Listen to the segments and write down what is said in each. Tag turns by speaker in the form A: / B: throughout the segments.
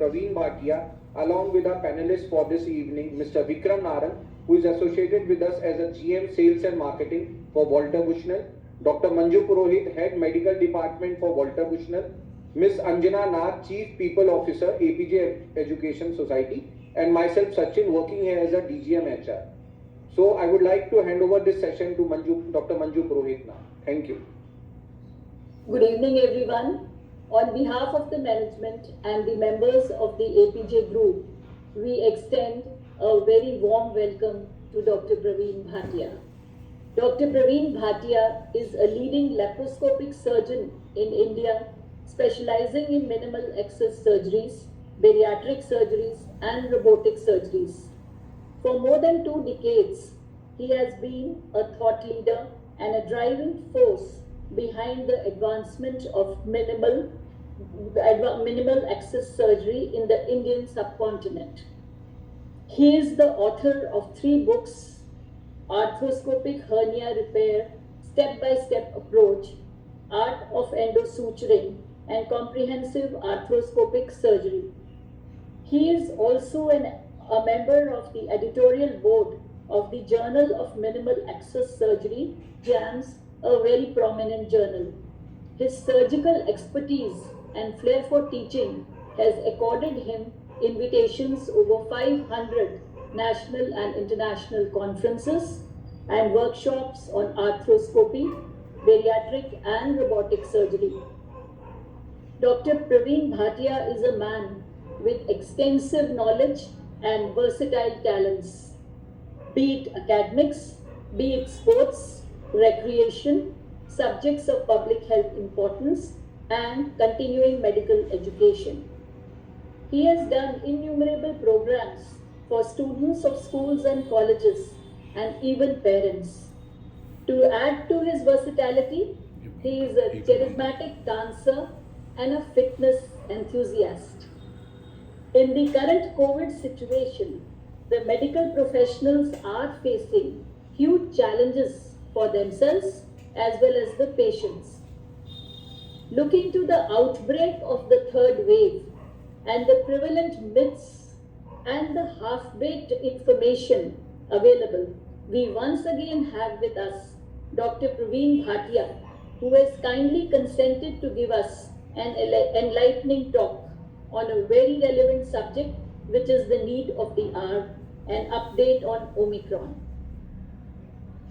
A: Praveen Bhatia, along with our panelists for this evening, Mr. Vikram Narang, who is associated with us as a GM Sales and Marketing for Walter Bushnell, Dr. Manju Purohit, Head Medical Department for Walter Bushnell, Ms. Anjana Nath, Chief People Officer, APJ Education Society, and myself, Sachin, working here as a DGM HR. So I would like to hand over this session to Dr. Manju Purohit now. Thank you.
B: Good evening, everyone. On behalf of the management and the members of the APJ group, we extend a very warm welcome to Dr. Praveen Bhatia. Dr. Praveen Bhatia is a leading laparoscopic surgeon in India, specializing in minimal access surgeries, bariatric surgeries, and robotic surgeries. For more than 2 decades, he has been a thought leader and a driving force behind the advancement of minimal access surgery in the Indian subcontinent. He is the author of 3 books: Arthroscopic Hernia Repair, Step-by-Step Approach, Art of Endosuturing, and Comprehensive Arthroscopic Surgery. He is also a member of the editorial board of the Journal of Minimal Access Surgery, JAMS, a very prominent journal. His surgical expertise and flair for teaching has accorded him invitations over 500 national and international conferences and workshops on arthroscopy, bariatric and robotic surgery. Dr. Praveen Bhatia is a man with extensive knowledge and versatile talents, be it academics, be it sports, recreation, subjects of public health importance, and continuing medical education. He has done innumerable programs for students of schools and colleges and even parents. To add to his versatility, he is a charismatic dancer and a fitness enthusiast. In the current COVID situation, the medical professionals are facing huge challenges for themselves as well as the patients. Looking to the outbreak of the third wave and the prevalent myths and the half-baked information available, we once again have with us Dr. Praveen Bhatia, who has kindly consented to give us an enlightening talk on a very relevant subject, which is the need of the hour, an update on Omicron.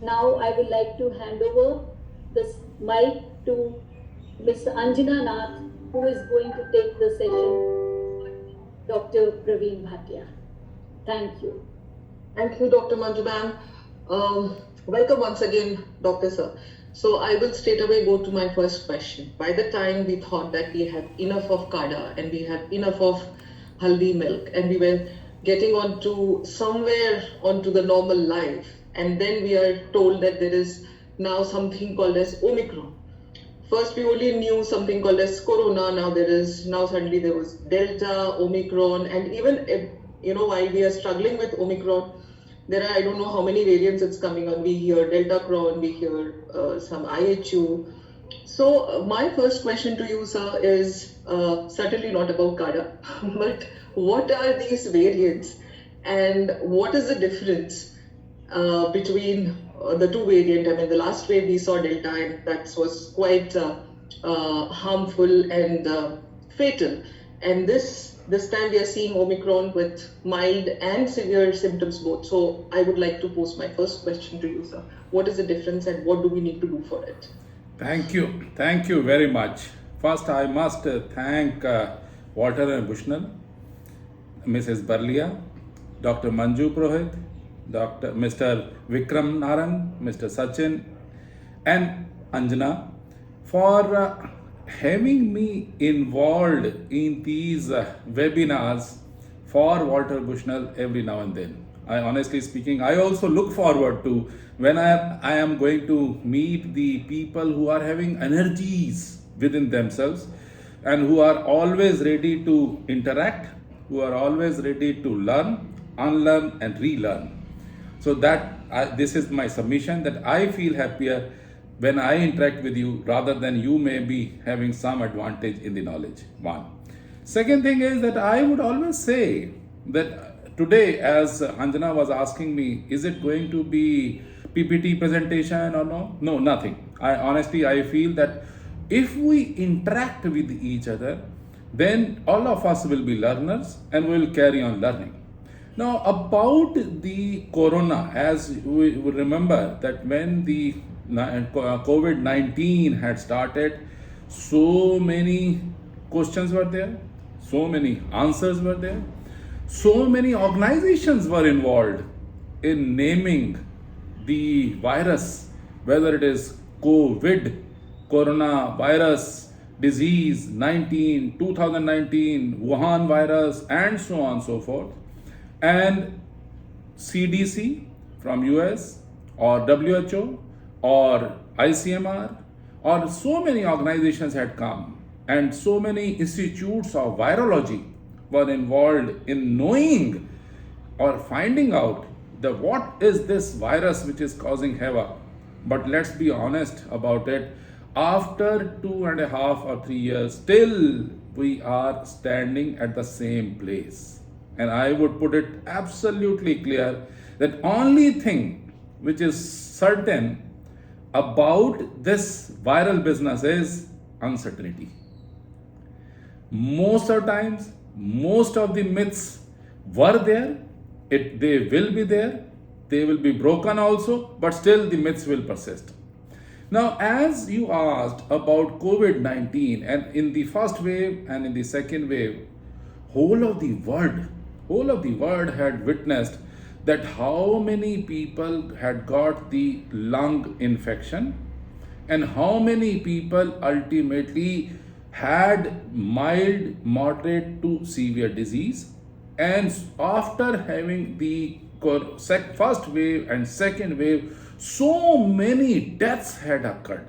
B: Now I would like to hand over this mic to Ms. Anjana Nath, who is going to take the session. Dr. Praveen Bhatia. Thank you.
C: Thank you, Dr. Manju ma'am. Welcome once again, Dr. Sir. So I will straight away go to my first question. By the time we thought that we had enough of kada and we had enough of haldi milk and we were getting onto the normal life, and then we are told that there is now something called as Omicron. First we only knew something called as Corona, now suddenly there was Delta, Omicron, and even while we are struggling with Omicron, there are, I don't know how many variants it's coming on. We hear Delta Cron, we hear some IHU. So my first question to you, sir, is certainly not about kada, but what are these variants and what is the difference between the 2 variants? I mean, the last wave we saw Delta and that was quite harmful and fatal. And this time we are seeing Omicron with mild and severe symptoms both. So I would like to pose my first question to you, sir. What is the difference and what do we need to do for it?
D: Thank you very much. First, I must thank Walter and Bushnell, Mrs. Barlia, Dr. Manju Purohit, Mr. Vikram Narang, Mr. Sachin, and Anjana for having me involved in these webinars for Walter Bushnell every now and then. I honestly speaking, I also look forward to when I am going to meet the people who are having energies within themselves and who are always ready to interact, who are always ready to learn, unlearn and relearn. So this is my submission, that I feel happier when I interact with you rather than you may be having some advantage in the knowledge. One. Second thing is that I would always say that today, as Anjana was asking me, is it going to be PPT presentation or no? No, nothing. I feel that if we interact with each other, then all of us will be learners and we will carry on learning. Now, about the corona, as we remember that when the COVID-19 had started, so many questions were there, so many answers were there, so many organizations were involved in naming the virus, whether it is COVID, coronavirus, disease 2019, Wuhan virus, and so on and so forth. And CDC from US or WHO or ICMR or so many organizations had come, and so many institutes of virology were involved in knowing or finding out that what is this virus which is causing havoc. But let's be honest about it, after 2.5 or 3 years, still we are standing at the same place. And I would put it absolutely clear that only thing which is certain about this viral business is uncertainty. Most of the times, most of the myths were there, they will be there, they will be broken also, but still the myths will persist. Now, as you asked about COVID-19, and in the first wave and in the second wave, whole of the world had witnessed that how many people had got the lung infection and how many people ultimately had mild, moderate to severe disease. And after having the first wave and second wave, so many deaths had occurred.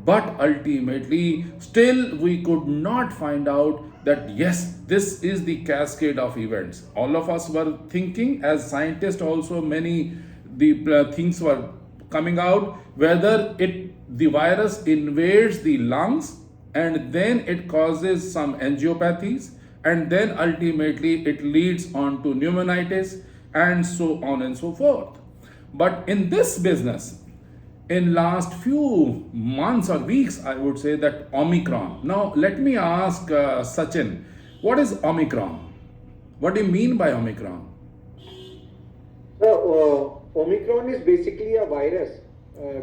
D: But ultimately, still we could not find out that yes, this is the cascade of events. All of us were thinking, as scientists also, many things were coming out, whether the virus invades the lungs and then it causes some angiopathies, and then ultimately it leads on to pneumonitis and so on and so forth. But in this business, in last few months or weeks, I would say that Omicron. Now, let me ask Sachin, what is Omicron? What do you mean by Omicron?
A: So, Omicron is basically a virus.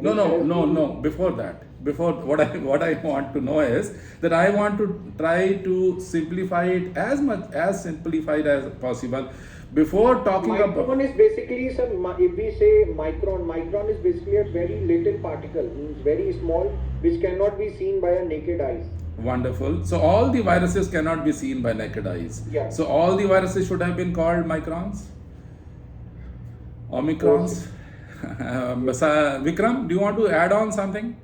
D: No. Before that, what I want to know is that I want to try to simplify it as much as simplified as possible. Before talking about
A: Micron is basically if we say micron is basically a very little particle, means very small, which cannot be seen by a naked eyes.
D: Wonderful. So all the viruses cannot be seen by naked eyes.
A: Yeah.
D: So all the viruses should have been called microns? Omicrons? Vikram, do you want to add on something?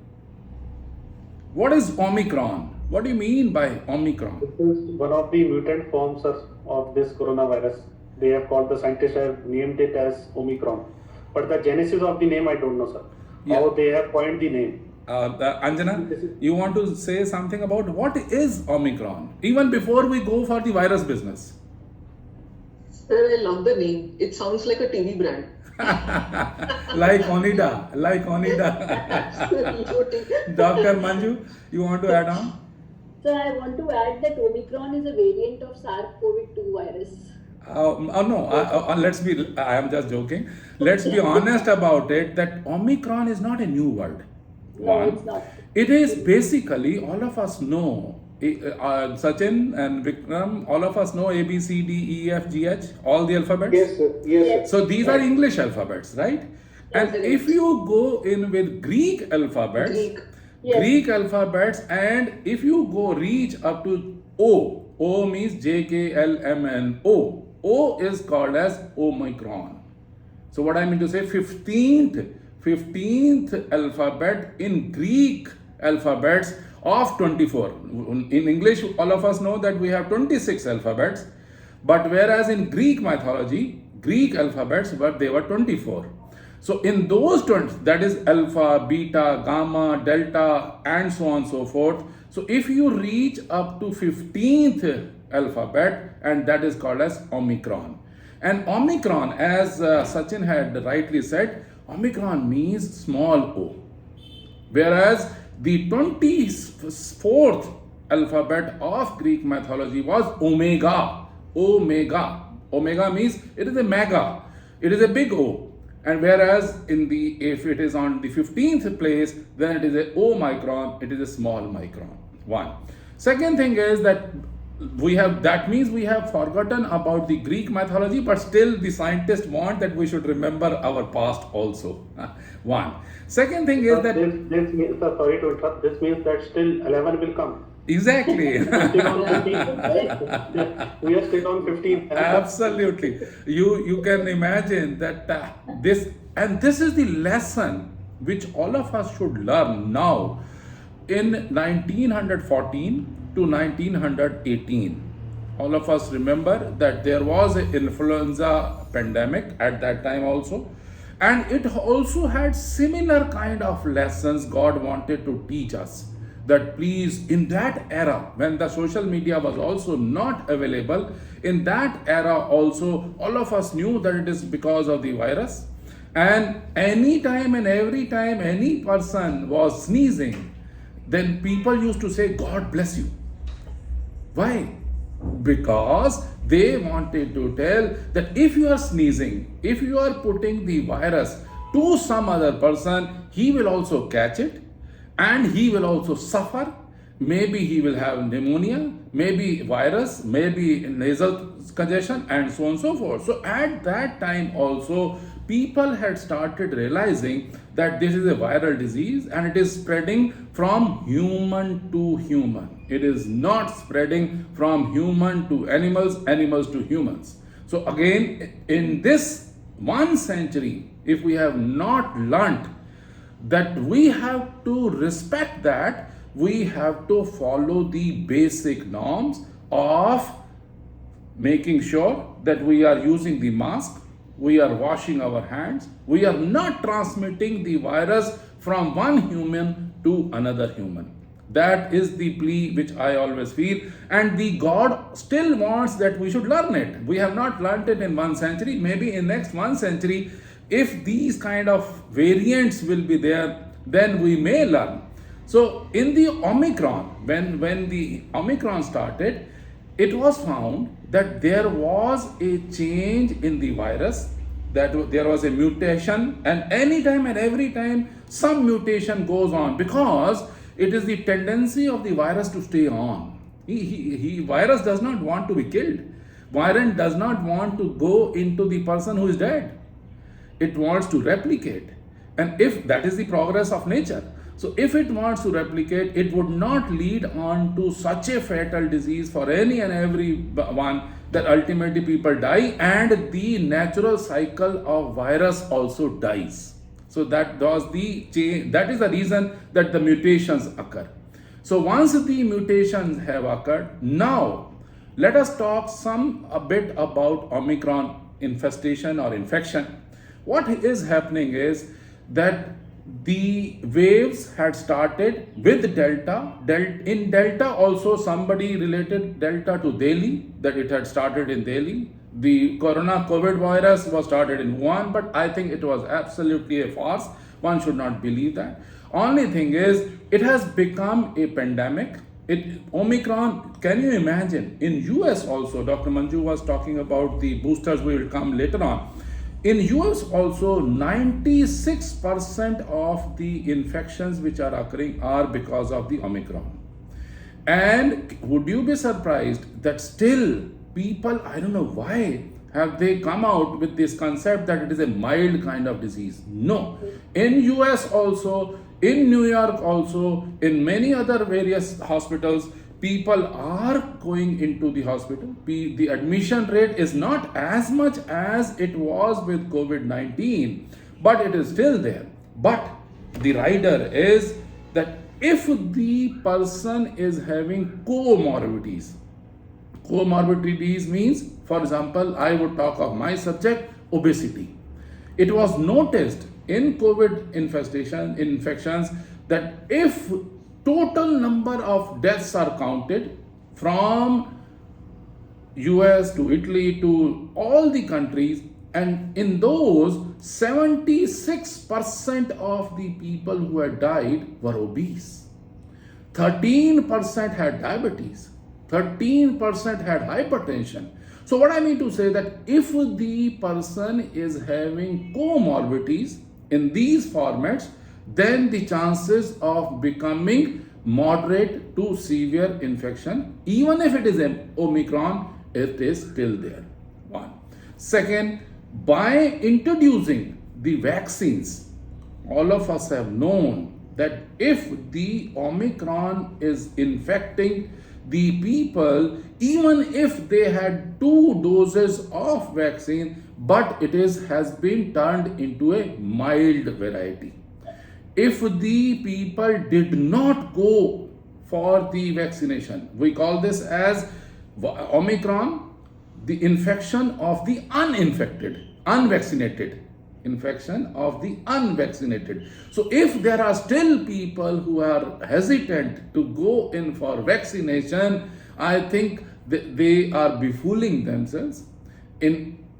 D: What is Omicron? What do you mean by Omicron?
E: This is one of the mutant forms of this coronavirus. They have called, the scientists have named it as Omicron. But the genesis of the name, I don't know, sir.
D: Yeah.
E: How they have coined the name.
D: Anjana, you want to say something about what is Omicron? Even before we go for the virus business.
C: Sir, I love the name. It sounds like a TV brand.
D: like Onida.
C: Absolutely.
D: Dr. Manju, you want to add on?
B: So I want to add that Omicron is a variant of SARS-CoV-2 virus.
D: I am just joking. Let's be honest about it that Omicron is not a new word.
B: No, it's not.
D: It is basically, all of us know, Sachin and Vikram, all of us know A, B, C, D, E, F, G, H, all the alphabets?
A: Yes, sir. Yes, sir.
D: So these are English alphabets, right? And if you go in with Greek alphabets,
B: Yes.
D: Greek alphabets, and if you go reach up to O means JKLMNO. O is called as Omicron. So what I mean to say, 15th alphabet in Greek alphabets of 24. In English, all of us know that we have 26 alphabets, but whereas in Greek mythology, Greek alphabets, they were 24. So in those 20, that is alpha, beta, gamma, delta, and so on and so forth, So if you reach up to 15th alphabet, and that is called as Omicron. And Omicron, as Sachin had rightly said, Omicron means small o. Whereas the 24th alphabet of Greek mythology was Omega. Omega. Omega means it is a mega. It is a big O. And whereas if it is on the 15th place, then it is a Omicron, it is a small micron. One. Second thing is that that means we have forgotten about the Greek mythology, but still the scientists want that we should remember our past also. One. Second thing is that
E: this means, sir, sorry to interrupt, this means that still 11 will come.
D: exactly.
E: Still on 15th, right? We are still on 15th.
D: Absolutely. You can imagine that this is the lesson which all of us should learn now. In 1914 to 1918, all of us remember that there was an influenza pandemic at that time also, and it also had similar kind of lessons God wanted to teach us. That please, in that era when the social media was also not available, in that era also all of us knew that it is because of the virus, and anytime and every time any person was sneezing, then people used to say, God bless you. Why? Because they wanted to tell that if you are sneezing, if you are putting the virus to some other person, he will also catch it and he will also suffer. Maybe he will have pneumonia, maybe virus, maybe nasal congestion, and so on and so forth. So at that time also, people had started realizing that this is a viral disease and it is spreading from human to human. It is not spreading from human to animals, animals to humans. So again, in this 1 century, if we have not learnt that we have to respect that, we have to follow the basic norms of making sure that we are using the mask, we are washing our hands, we are not transmitting the virus from one human to another human. That is the plea which I always feel, and the God still wants that we should learn it. We have not learned it in 1 century. Maybe in next 1 century, if these kind of variants will be there, then we may learn. So in the Omicron, when the Omicron started, it was found that there was a change in the virus, that there was a mutation, and anytime and every time some mutation goes on, because it is the tendency of the virus to stay on. Virus does not want to be killed. Virus does not want to go into the person who is dead. It wants to replicate. And if that is the progress of nature, so if it wants to replicate, it would not lead on to such a fatal disease for any and every one that ultimately people die and the natural cycle of virus also dies. So that was the change. That is the reason that the mutations occur. So once the mutations have occurred, now let us talk a bit about Omicron infestation or infection. What is happening is that the waves had started with Delta. In Delta also somebody related Delta to Delhi, that it had started in Delhi. The COVID virus was started in Wuhan, but I think it was absolutely a farce. One should not believe that. Only thing is, it has become a pandemic. Omicron, can you imagine? In US also, Dr. Manju was talking about the boosters, we will come later on. In US also, 96% of the infections which are occurring are because of the Omicron. And would you be surprised that still people, I don't know why, have they come out with this concept that it is a mild kind of disease? No. In US also, in New York also, in many other various hospitals, people are going into the hospital. The admission rate is not as much as it was with COVID-19, but it is still there. But the rider is that if the person is having comorbidities means, for example, I would talk of my subject, obesity. It was noticed in COVID infections that if total number of deaths are counted from US to Italy to all the countries, and in those 76% of the people who had died were obese. 13% had diabetes, 13% had hypertension. So what I mean to say that if the person is having comorbidities in these formats, then the chances of becoming moderate to severe infection, even if it is an Omicron, it is still there. One. Second, by introducing the vaccines, all of us have known that if the Omicron is infecting the people, even if they had 2 doses of vaccine, but has been turned into a mild variety. If the people did not go for the vaccination, we call this as Omicron, the infection of the uninfected, unvaccinated, infection of the unvaccinated. So if there are still people who are hesitant to go in for vaccination, I think they are befooling themselves.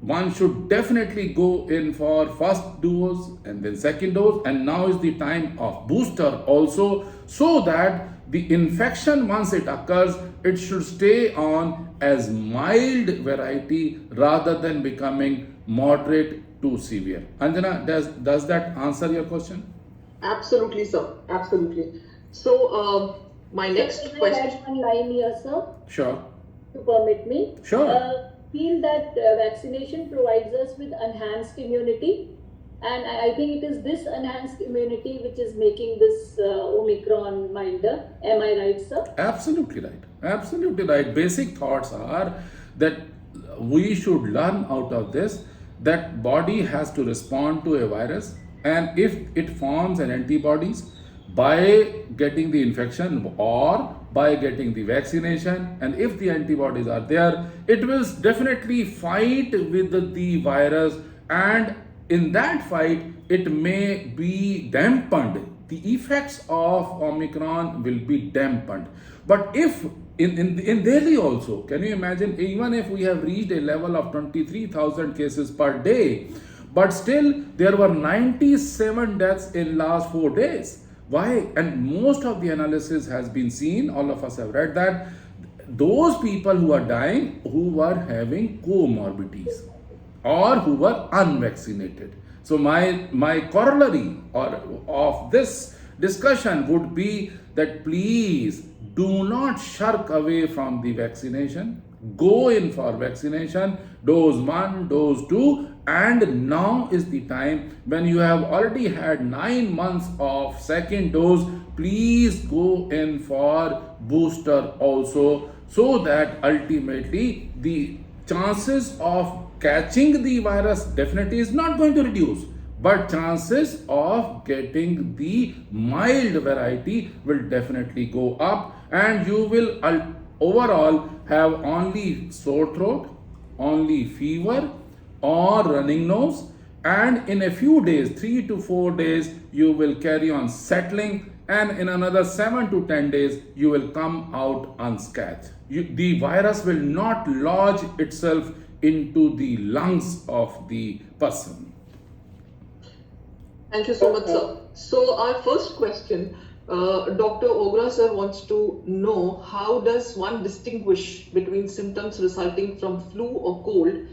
D: One should definitely go in for first dose and then second dose, and now is the time of booster also, so that the infection, once it occurs, it should stay on as mild variety rather than becoming moderate to severe. Anjana, does that answer your question?
C: Absolutely, sir. Absolutely. So, my next
B: Can I
C: question.
B: add one line here, sir,
D: Sure.
B: to permit me?
D: Sure.
B: Feel that vaccination provides us with enhanced immunity, and I think it is this enhanced immunity which is making this Omicron milder. Am I right, sir?
D: Absolutely right. Absolutely right. Basic thoughts are that we should learn out of this that body has to respond to a virus, and if it forms an antibodies by getting the infection or by getting the vaccination, and if the antibodies are there, it will definitely fight with the virus, and in that fight it may be dampened. The effects of Omicron will be dampened. But if in Delhi also, can you imagine, even if we have reached a level of 23,000 cases per day, but still there were 97 deaths in last 4 days. Why? And most of the analysis has been seen, all of us have read that those people who are dying who were having comorbidities or who were unvaccinated. So my corollary of this discussion would be that please do not shirk away from the vaccination. Go in for vaccination, dose 1, dose 2, and now is the time when you have already had 9 months of second dose. Please go in for booster also, so that ultimately the chances of catching the virus definitely is not going to reduce, but chances of getting the mild variety will definitely go up, and you will overall have only sore throat, only fever or running nose, and in a few days, 3 to 4 days, you will carry on settling, and in another 7 to 10 days you will come out unscathed. The virus will not lodge itself into the lungs of the person.
C: Thank you so much, sir. So, our first question, Dr. Ogra sir wants to know, how does one distinguish between symptoms resulting from flu or cold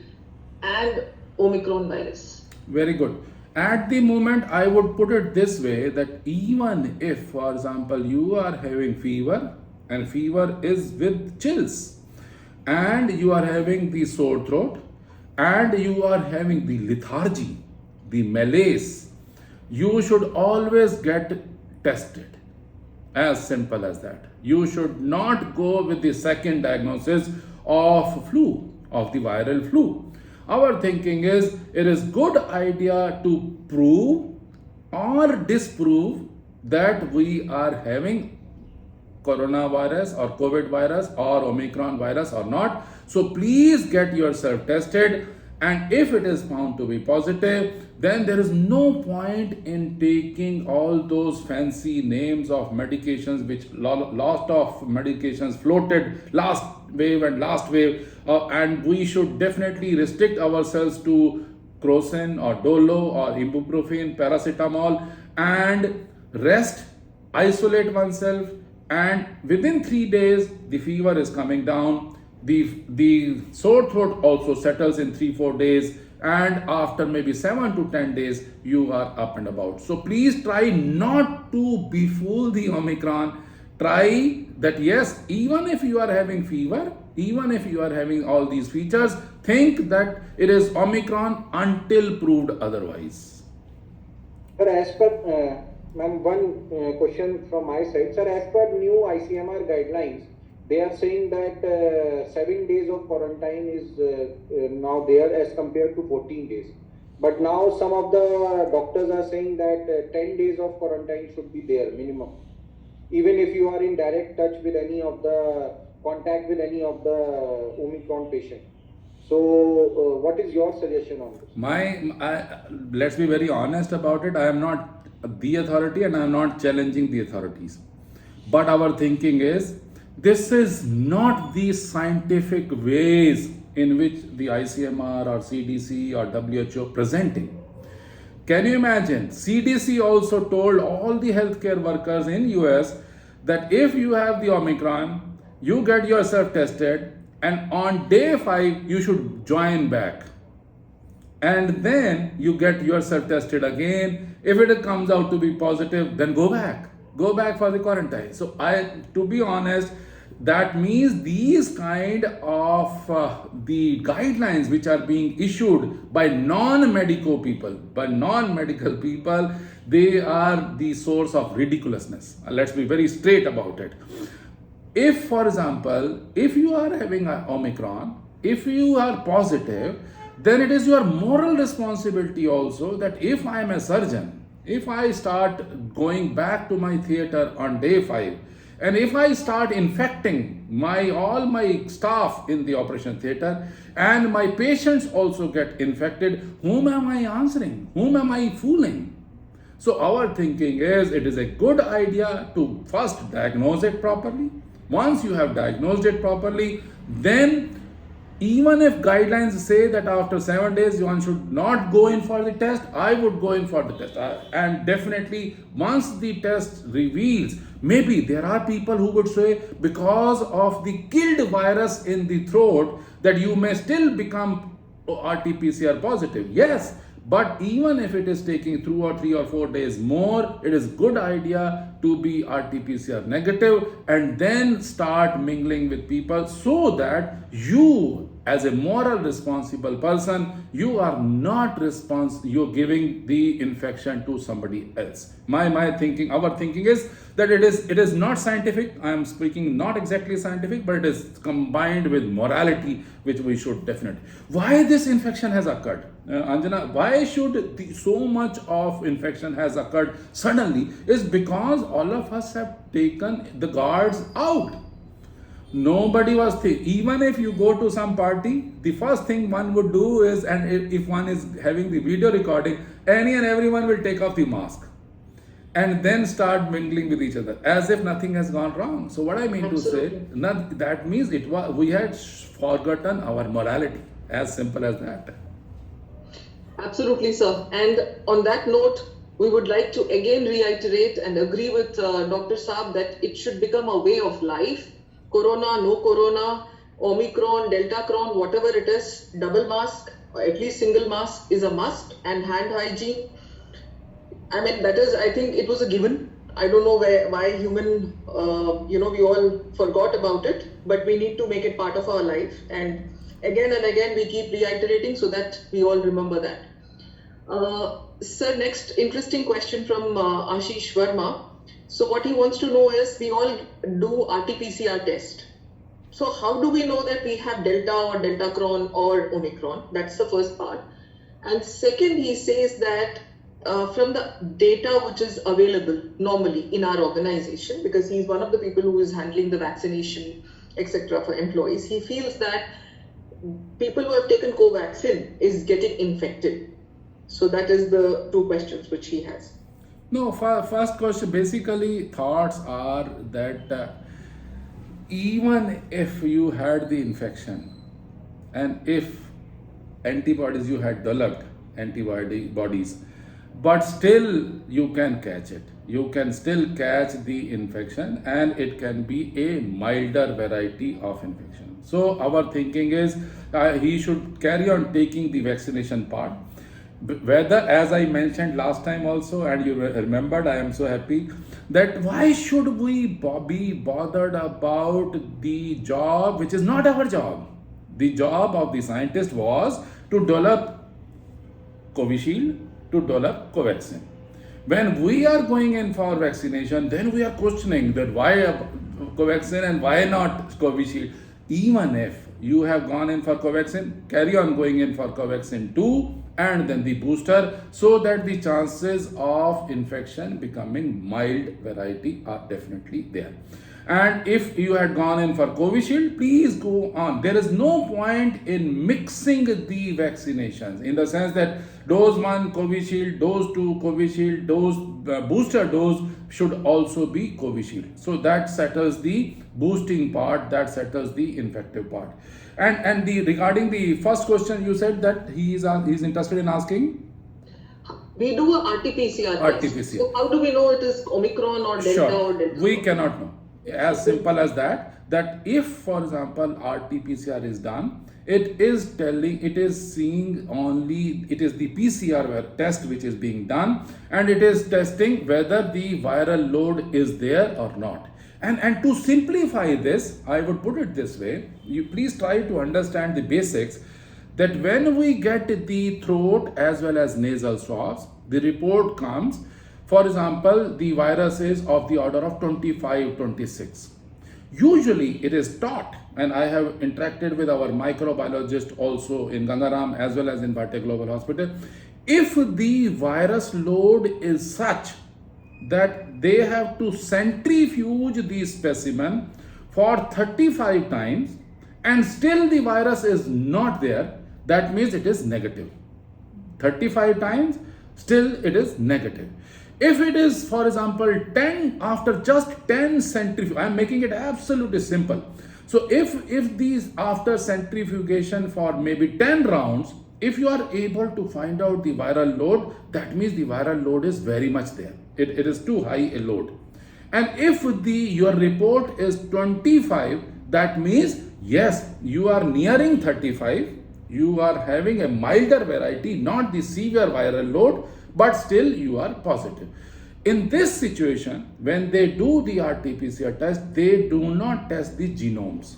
C: and Omicron virus?
D: Very good. At the moment, I would put it this way, that even if, for example, you are having fever, and fever is with chills, and you are having the sore throat, and you are having the lethargy, the malaise, you should always get tested. As simple as that. You should not go with the second diagnosis of flu, of the viral flu. Our thinking is, it is good idea to prove or disprove that we are having coronavirus or COVID virus or Omicron virus or not. So please get yourself tested. And if it is found to be positive, then there is no point in taking all those fancy names of medications, which lot of medications floated last wave and last wave, and we should definitely restrict ourselves to Crocin or Dolo or ibuprofen, paracetamol, and rest, isolate oneself, and within 3 days the fever is coming down. The sore throat also settles in 3-4 days, and after maybe 7 to 10 days you are up and about. So please try not to befool the Omicron. Try that, yes, even if you are having fever, even if you are having all these features, think that it is Omicron until proved otherwise.
A: Sir, as per, ma'am, one question from my side. Sir, as per new ICMR guidelines, they are saying that 7 days of quarantine is now there as compared to 14 days. But now some of the doctors are saying that 10 days of quarantine should be there minimum, even if you are in direct touch with any of the contact with any of the Omicron patient. So what is your suggestion on this?
D: Let's be very honest about it. I am not the authority and I am not challenging the authorities. But our thinking is, this is not the scientific ways in which the ICMR or CDC or WHO presenting. Can you imagine? CDC also told all the healthcare workers in US that if you have the Omicron, you get yourself tested, and on day 5 you should join back. And then you get yourself tested again. If it comes out to be positive, then go back for the quarantine. So to be honest, that means these kind of the guidelines which are being issued by non-medical people, they are the source of ridiculousness. Let's be very straight about it. If, for example, if you are having a Omicron, if you are positive, then it is your moral responsibility also that if I am a surgeon, if I start going back to my theater on day 5, and if I start infecting all my staff in the operation theater, and my patients also get infected, whom am I answering? Whom am I fooling? So our thinking is, it is a good idea to first diagnose it properly. Once you have diagnosed it properly, then even if guidelines say that after 7 days one should not go in for the test, I would go in for the test. And definitely once the test reveals, maybe there are people who would say because of the killed virus in the throat that you may still become RT-PCR positive. Yes, but even if it is taking 2 or 3 or 4 days more, it is good idea to be RT-PCR negative and then start mingling with people, so that you, as a moral responsible person, you are not you're giving the infection to somebody else. Our thinking is that it is not scientific. I am speaking not exactly scientific, but it is combined with morality, which we should definitely. Why this infection has occurred? Anjana, why should so much of infection has occurred suddenly is because all of us have taken the guards out. Nobody was even if you go to some party, the first thing one would do is, and if one is having the video recording, any and everyone will take off the mask and then start mingling with each other as if nothing has gone wrong. So what I mean
C: Absolutely.
D: to say, that means we had forgotten our morality, as simple as that.
C: Absolutely, sir. And on that note, we would like to again reiterate and agree with Dr. Saab that it should become a way of life. Corona, no corona, Omicron, Deltacron, whatever it is, double mask, or at least single mask is a must, and hand hygiene. I mean, I think it was a given. I don't know why human, we all forgot about it, but we need to make it part of our life. And again we keep reiterating so that we all remember that. Sir, next interesting question from Ashish Verma. So what he wants to know is, we all do RT-PCR test. So how do we know that we have Delta or Deltacron or Omicron? That's the first part. And second, he says that from the data which is available normally in our organization, because he's one of the people who is handling the vaccination, etc. for employees, he feels that people who have taken Covaxin is getting infected? So that is the two questions which he has.
D: No, first question, basically thoughts are that even if you had the infection and if antibodies you had developed antibodies, but still you can catch it. You can still catch the infection and it can be a milder variety of infection. So our thinking is he should carry on taking the vaccination part. Whether, as I mentioned last time also, and you remembered, I am so happy that why should we be bothered about the job which is not our job. The job of the scientist was to develop Covishield, to develop Covaxin. When we are going in for vaccination, then we are questioning that why Covaxin and why not Covishield. Even if you have gone in for Covaxin, carry on going in for Covaxin 2 and then the booster, so that the chances of infection becoming mild variety are definitely there. And if you had gone in for Covishield, please go on. There is no point in mixing the vaccinations in the sense that dose 1 Covishield, dose 2 Covishield, dose booster dose should also be Covishield. So that settles the boosting part, that settles the infective part. And regarding the first question, you said that he's interested in asking.
C: We do a RT-PCR test. So how do we know it is Omicron or Delta or Delta?
D: We cannot know. As simple as that. That if, for example, RT-PCR is done, it is seeing only, it is the PCR test which is being done, and it is testing whether the viral load is there or not. And to simplify this, I would put it this way, you please try to understand the basics, that when we get the throat as well as nasal swabs, the report comes, for example, the virus is of the order of 25, 26. Usually it is taught, and I have interacted with our microbiologist also in Gangaram as well as in Bhartiya Global Hospital, if the virus load is such that they have to centrifuge the specimen for 35 times and still the virus is not there, that means it is negative. 35 times, still it is negative. If it is, for example, 10, after just 10 centrifuge, I am making it absolutely simple. So if these after centrifugation for maybe 10 rounds, if you are able to find out the viral load, that means the viral load is very much there. It is too high a load. And if your report is 25, that means yes, you are nearing 35, you are having a milder variety, not the severe viral load, but still you are positive. In this situation, when they do the RT-PCR test, they do not test the genomes.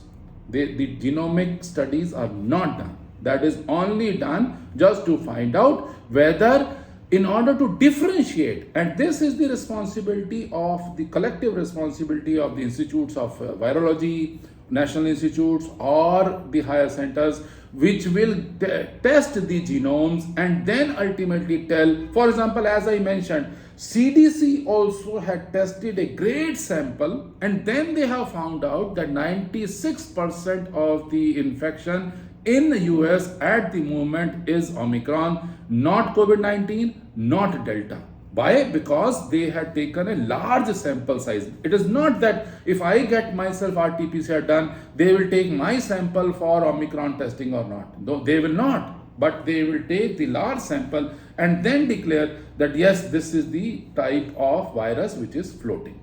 D: The genomic studies are not done. That is only done just to find out whether, in order to differentiate, and this is the responsibility of the collective responsibility of the institutes of virology, national institutes, or the higher centers, which will test the genomes and then ultimately tell. For example, as I mentioned, CDC also had tested a great sample, and then they have found out that 96% of the infection in the US at the moment is Omicron, not COVID-19, not Delta. Why? Because they had taken a large sample size. It is not that if I get myself RT-PCR done, they will take my sample for Omicron testing or not. No, they will not. But they will take the large sample and then declare that yes, this is the type of virus which is floating.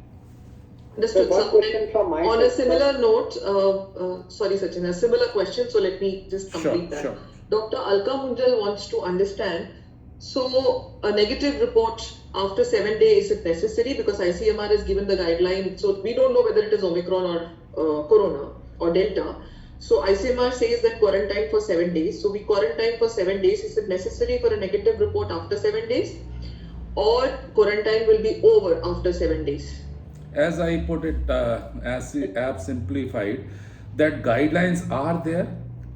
C: Understood.
A: So one question from my
C: on a
A: side.
C: similar note, sorry Sachin, a similar question, so let me just complete that.
D: Sure.
C: Dr. Alka Munjal wants to understand, so a negative report after 7 days, is it necessary? Because ICMR has given the guideline, so we don't know whether it is Omicron or Corona or Delta. So ICMR says that quarantine for 7 days. So we quarantine for 7 days. Is it necessary for a negative report after 7 days? Or quarantine will be over after 7 days?
D: As I put it, as simplified, that guidelines are there,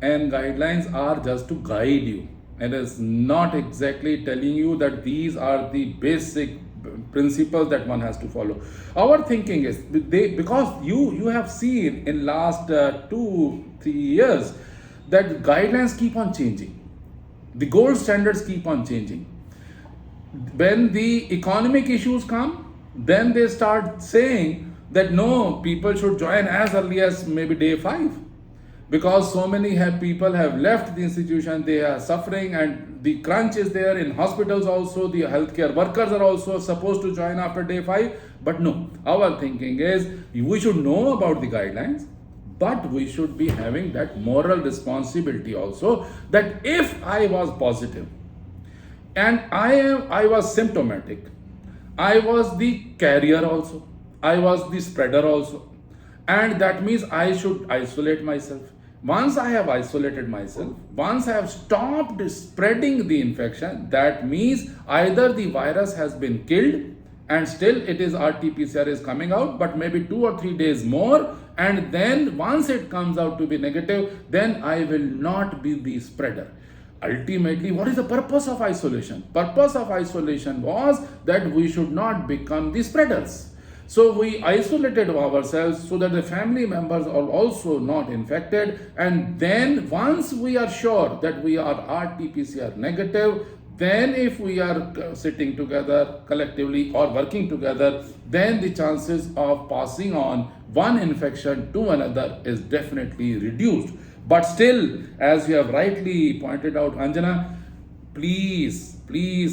D: and guidelines are just to guide you. It is not exactly telling you that these are the basic principles that one has to follow. Our thinking is, because you have seen in last 2-3 years that guidelines keep on changing. The gold standards keep on changing. When the economic issues come, then they start saying that no, people should join as early as maybe day 5. Because so many people have left the institution, they are suffering, and the crunch is there in hospitals also. The healthcare workers are also supposed to join after day 5. But no, our thinking is we should know about the guidelines, but we should be having that moral responsibility also, that if I was positive and I was symptomatic, I was the carrier also, I was the spreader also, and that means I should isolate myself. Once I have isolated myself, once I have stopped spreading the infection, that means either the virus has been killed and still it is RT-PCR is coming out, but maybe 2 or 3 days more, and then once it comes out to be negative, then I will not be the spreader. Ultimately, what is the purpose of isolation? Purpose of isolation was that we should not become the spreaders. So we isolated ourselves so that the family members are also not infected, and then once we are sure that we are RT-PCR negative, then if we are sitting together collectively or working together, then the chances of passing on one infection to another is definitely reduced. But still, as you have rightly pointed out, Anjana, please,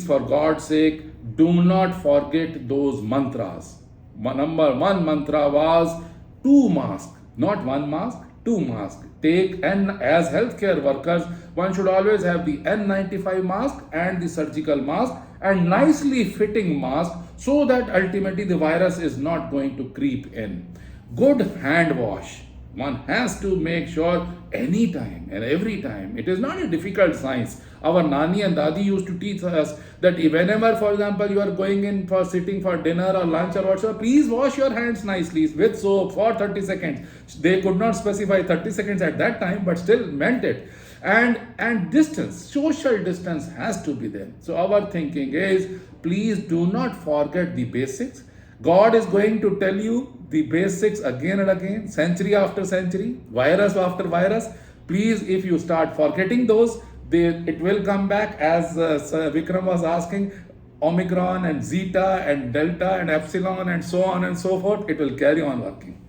D: for God's sake, do not forget those mantras. Number 1 mantra was 2 masks, not 1 mask, 2 masks. Take, and as healthcare workers, one should always have the N95 mask and the surgical mask and nicely fitting mask, so that ultimately the virus is not going to creep in. Good hand wash. One has to make sure anytime and every time. It is not a difficult science. Our Nani and Dadi used to teach us that whenever, for example, you are going in for sitting for dinner or lunch or whatsoever, please wash your hands nicely with soap for 30 seconds. They could not specify 30 seconds at that time, but still meant it. And distance, social distance has to be there. So our thinking is, please do not forget the basics. God is going to tell you the basics again and again, century after century, virus after virus. Please, if you start forgetting those, it will come back, as Vikram was asking, Omicron and Zeta and Delta and Epsilon and so on and so forth. It will carry on working.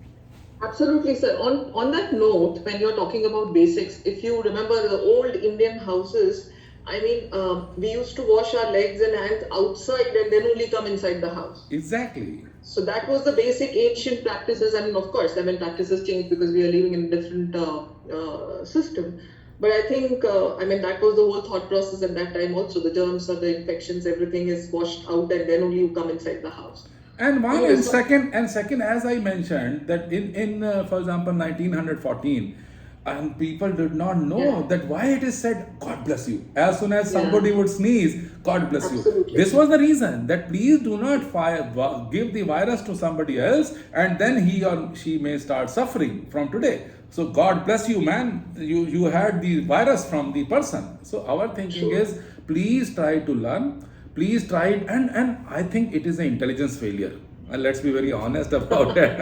C: Absolutely, sir. On that note, when you're talking about basics, if you remember the old Indian houses, I mean, we used to wash our legs and hands outside and then only come inside the house.
D: Exactly.
C: So that was the basic ancient practices. I mean, of course, practices changed because we are living in a different system. But I think, that was the whole thought process at that time also. The germs or the infections, everything is washed out and then only you come inside the house.
D: And second, as I mentioned, that in for example, 1914, and people did not know that why it is said, God bless you. As soon as somebody would sneeze, God bless
C: Absolutely.
D: you. This was the reason, that please do not give the virus to somebody else, and then he or she may start suffering from today. So God bless you, man. You had the virus from the person. So our thinking is, please try to learn. Please try it, and I think it is an intelligence failure. Let's be very honest about it.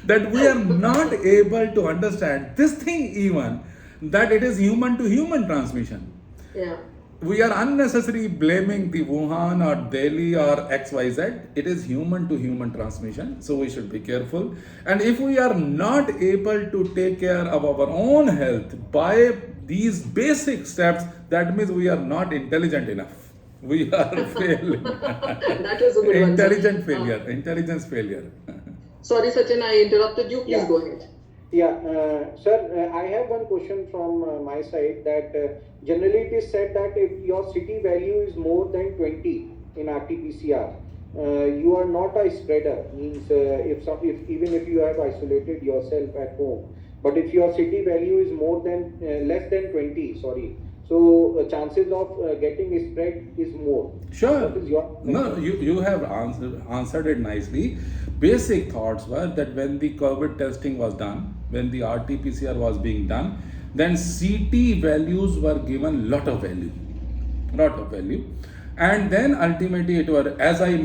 D: That we are not able to understand this thing, even that it is human to human transmission.
C: Yeah.
D: We are unnecessarily blaming the Wuhan or Delhi or XYZ. It is human to human transmission. So we should be careful. And if we are not able to take care of our own health by these basic steps, that means we are not intelligent enough. We are failing.
C: That was a good one.
D: Intelligence failure.
C: Sorry, Sachin, I interrupted you. Please go ahead.
A: Sir, I have one question from my side, that generally it is said that if your city value is more than 20 in RT-PCR, you are not a spreader. Means even if you have isolated yourself at home, but if your city value is less than 20, so chances of getting spread is more.
D: Sure.
A: What is your
D: No, you have answered it nicely. Basic thoughts were that when the COVID testing was done, when the RT-PCR was being done, then CT values were given lot of value. And then ultimately it was, as I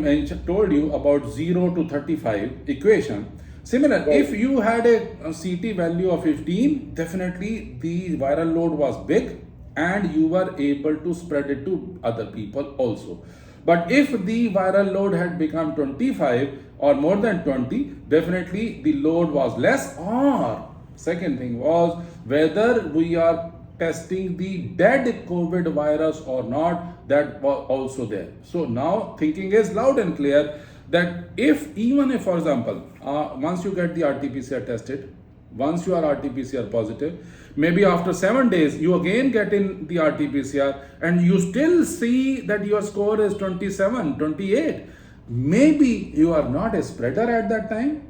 D: told you about 0 to 35 equation. Similar,
A: Right.
D: if you had a CT value of 15, definitely the viral load was big and you were able to spread it to other people also. But if the viral load had become 25 or more than 20, definitely the load was less. Or second thing was whether we are testing the dead COVID virus or not, that was also there. So now thinking is loud and clear that even if, for example, once you get the RT-PCR tested, once you are RT-PCR positive, maybe after 7 days you again get in the RT-PCR and you still see that your score is 27, 28. Maybe you are not a spreader at that time,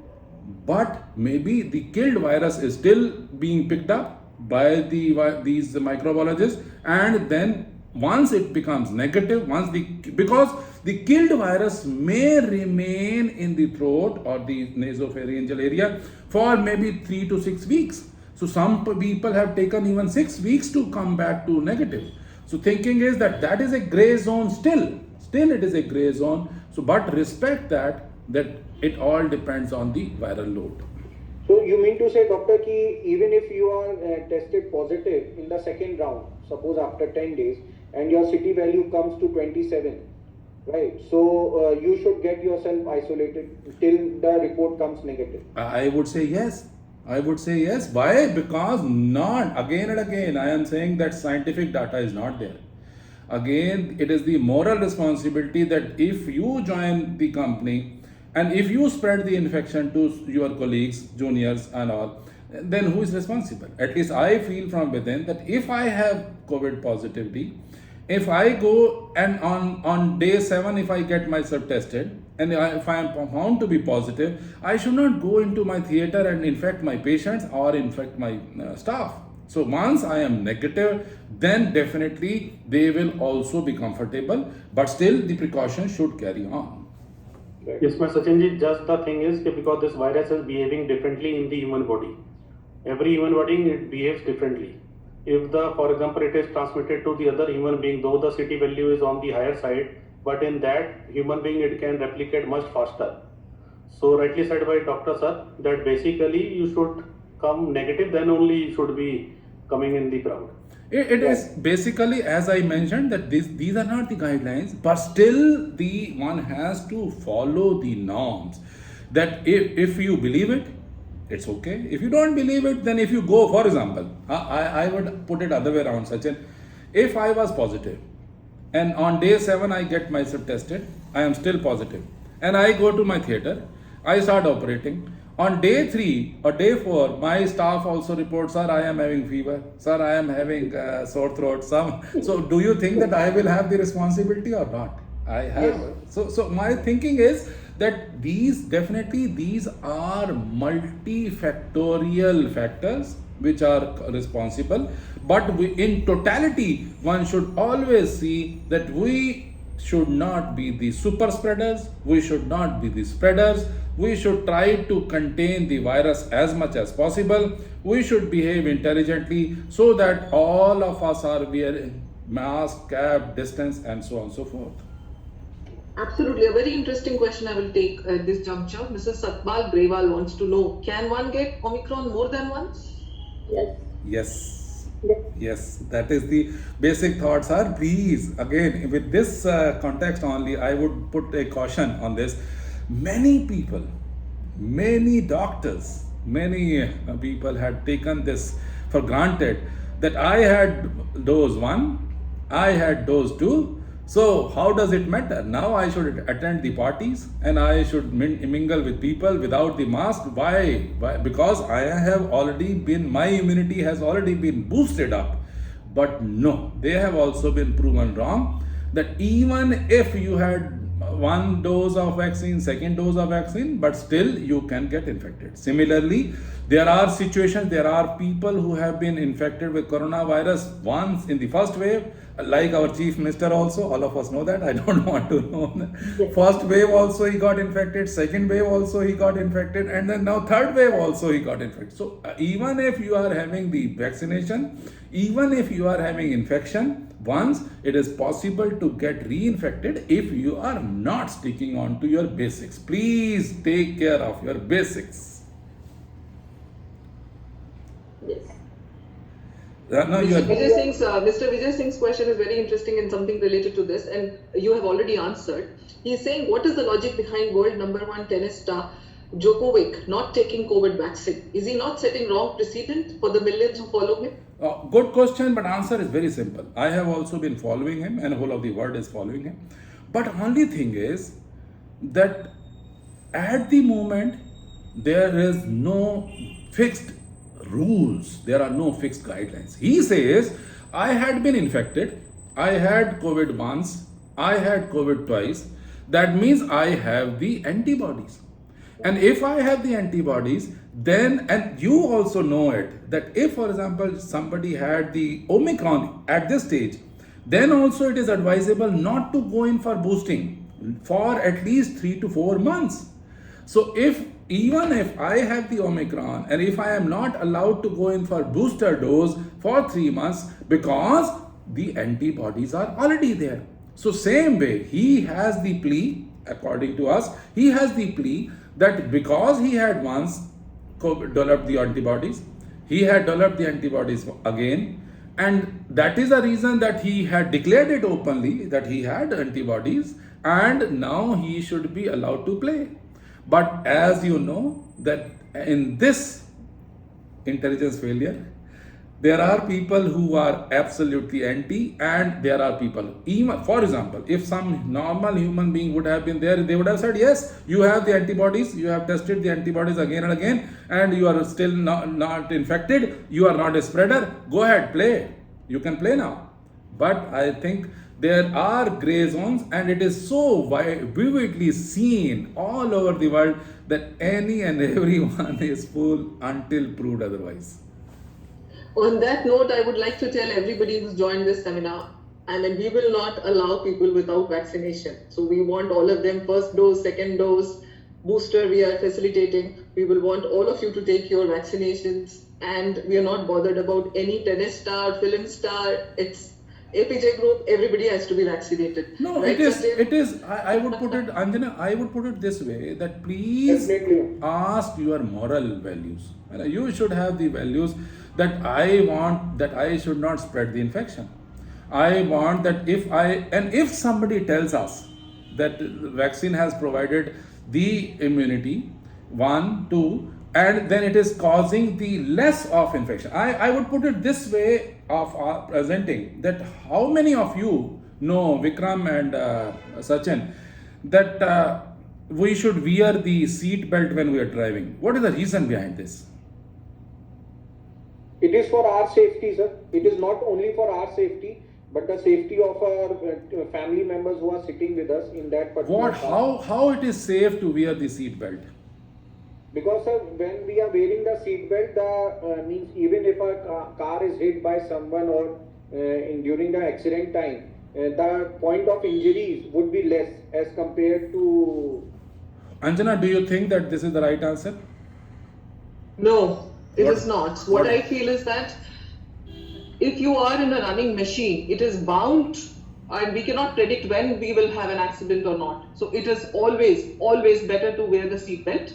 D: but maybe the killed virus is still being picked up by these microbiologists, and then once it becomes negative, because the killed virus may remain in the throat or the nasopharyngeal area for maybe 3 to 6 weeks. So some people have taken even 6 weeks to come back to negative. So thinking is that is a gray zone still it is a gray zone. So but respect that it all depends on the viral load.
A: So you mean to say, doctor, ki even if you are tested positive in the second round, suppose after 10 days, and your CT value comes to 27, right? So you should get yourself isolated till the report comes negative.
D: I would say yes. Why? Because not again and again I am saying that scientific data is not there. Again, it is the moral responsibility that if you join the company and if you spread the infection to your colleagues, juniors and all, then who is responsible? At least I feel from within that if I have COVID positivity, if I go and on day 7, if I get myself tested and if I am found to be positive, I should not go into my theater and infect my patients or infect my staff. So once I am negative, then definitely they will also be comfortable, but still the precautions should carry on.
E: Yes, my Sachinji, just the thing is that because this virus is behaving differently in the human body. Every human body, it behaves differently. If for example, it is transmitted to the other human being, though the CT value is on the higher side, but in that human being, it can replicate much faster. So rightly said by Dr. Sir, that basically you should come negative, then only you should be coming in the crowd.
D: It is basically, as I mentioned, that these are not the guidelines, but still the one has to follow the norms. That if you believe it, it's okay. If you don't believe it, then if you go, for example, I would put it other way around, Sachin. If I was positive and on day 7 I get myself tested, I am still positive, and I go to my theater, I start operating. On day 3 or day 4, my staff also reports, sir, I am having fever, sir, I am having sore throat. So do you think that I will have the responsibility or not? I have. Yes. So my thinking is that these are multifactorial factors which are responsible, but in totality, one should always see that we should not be the super spreaders, we should not be the spreaders. We should try to contain the virus as much as possible. We should behave intelligently so that all of us are wearing mask, cap, distance, and so on and so forth.
C: Absolutely. A very interesting question I will take at this juncture. Mrs. Satpal Grewal wants to know, can one get Omicron more than once?
B: Yes.
D: Yes, that is the basic thoughts are these. Again, with this context only, I would put a caution on this. Many people, many doctors, many people had taken this for granted that I had dose 1, I had dose 2. So how does it matter? Now I should attend the parties and I should mingle with people without the mask. Why? Because my immunity has already been boosted up. But no, they have also been proven wrong that even if you had 1 dose of vaccine, 2nd dose of vaccine, but still you can get infected. Similarly, there are situations, there are people who have been infected with coronavirus once in the first wave, like our Chief Minister also, all of us know that, I don't want to know. First wave also he got infected, second wave also he got infected, and then now third wave also he got infected. So even if you are having the vaccination, even if you are having infection once, it is possible to get reinfected if you are not sticking on to your basics. Please take care of your basics. No, you
C: Mr. Vijay Singh's question is very interesting and something related to this, and you have already answered. He's saying, what is the logic behind world #1 tennis star Djokovic not taking COVID vaccine? Is he not setting wrong precedent for the millions who follow him?
D: Good question, but answer is very simple. I have also been following him, and whole of the world is following him. But only thing is that at the moment there is no fixed rules. There are no fixed guidelines. He says, I had been infected. I had COVID once. I had COVID twice. That means I have the antibodies. And if I have the antibodies, then, and you also know it, that if, for example, somebody had the Omicron at this stage, then also it is advisable not to go in for boosting for at least 3 to 4 months. So even if I have the Omicron and if I am not allowed to go in for booster dose for 3 months because the antibodies are already there. So same way, he has the plea, according to us, he has the plea that because he had once developed the antibodies, he had developed the antibodies again, and that is the reason that he had declared it openly that he had antibodies, and now he should be allowed to play. But as you know, that in this intelligence failure, there are people who are absolutely anti, and there are people, even for example, if some normal human being would have been there, they would have said, yes, you have the antibodies, you have tested the antibodies again and again, and you are still not infected, you are not a spreader, go ahead, play, you can play now. But I think there are gray zones, and it is so vividly seen all over the world that any and everyone is fool until proved otherwise.
C: On that note, I would like to tell everybody who's joined this seminar, we will not allow people without vaccination. So we want all of them, first dose, second dose, booster we are facilitating. We will want all of you to take your vaccinations, and we are not bothered about any tennis star, film star. It's APJ group, everybody has to be vaccinated.
D: No,
C: right,
D: it is, I would put it, Anjana, I would put it this way, that please
A: Definitely.
D: ask your moral values. You should have the values that I want, that I should not spread the infection. I want that if somebody tells us that vaccine has provided the immunity, 1, 2, and then it is causing the less of infection. I would put it this way of presenting, that how many of you know, Vikram and Sachin, that we should wear the seat belt when we are driving. What is the reason behind this?
A: It is for our safety, sir. It is not only for our safety, but the safety of our family members who are sitting with us in that particular car.
D: How it is safe to wear the seat belt?
A: Because sir, when we are wearing the seat belt, means even if a car is hit by someone or during the accident time, the point of injuries would be less as compared to.
D: Anjana, do you think that this is the right answer?
C: No, it
D: What-
C: is not.
D: what-
C: What I feel is that if you are in a running machine, it is bound, and we cannot predict when we will have an accident or not. So it is always better to wear the seatbelt,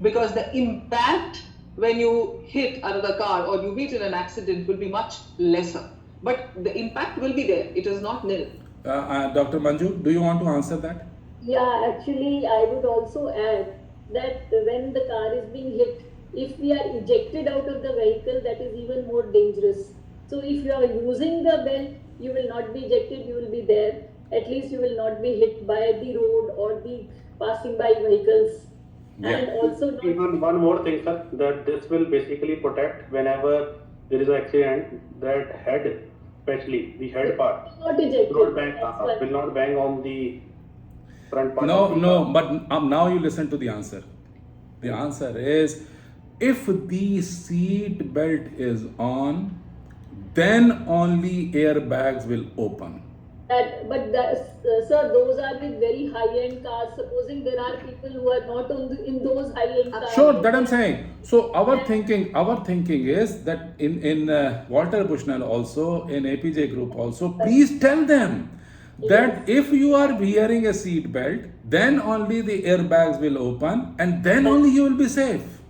C: because the impact when you hit another car or you meet in an accident will be much lesser. But the impact will be there. It is not nil.
D: Dr. Manju, do you want to answer that?
B: Yeah, actually, I would also add that when the car is being hit, if we are ejected out of the vehicle, that is even more dangerous. So if you are using the belt, you will not be ejected, you will be there. At least you will not be hit by the road or the passing by vehicles.
D: Yeah.
B: And also not
E: Even one more thing, sir, that this will basically protect whenever there is an accident, that head, especially the head part,
B: not ejected.
E: will not bang on the front part. of the
D: No,
E: car.
D: but now you listen to the answer. The answer is, if the seat belt is on, then only airbags will open.
B: Sir, those are with very high-end cars. Supposing there are people who are not in those high-end cars.
D: Sure, that I'm saying. So our thinking is that in Walter Bushnell also, in APJ group also, please tell them that if you are wearing a seat belt, then only the airbags will open, and then only you will be safe.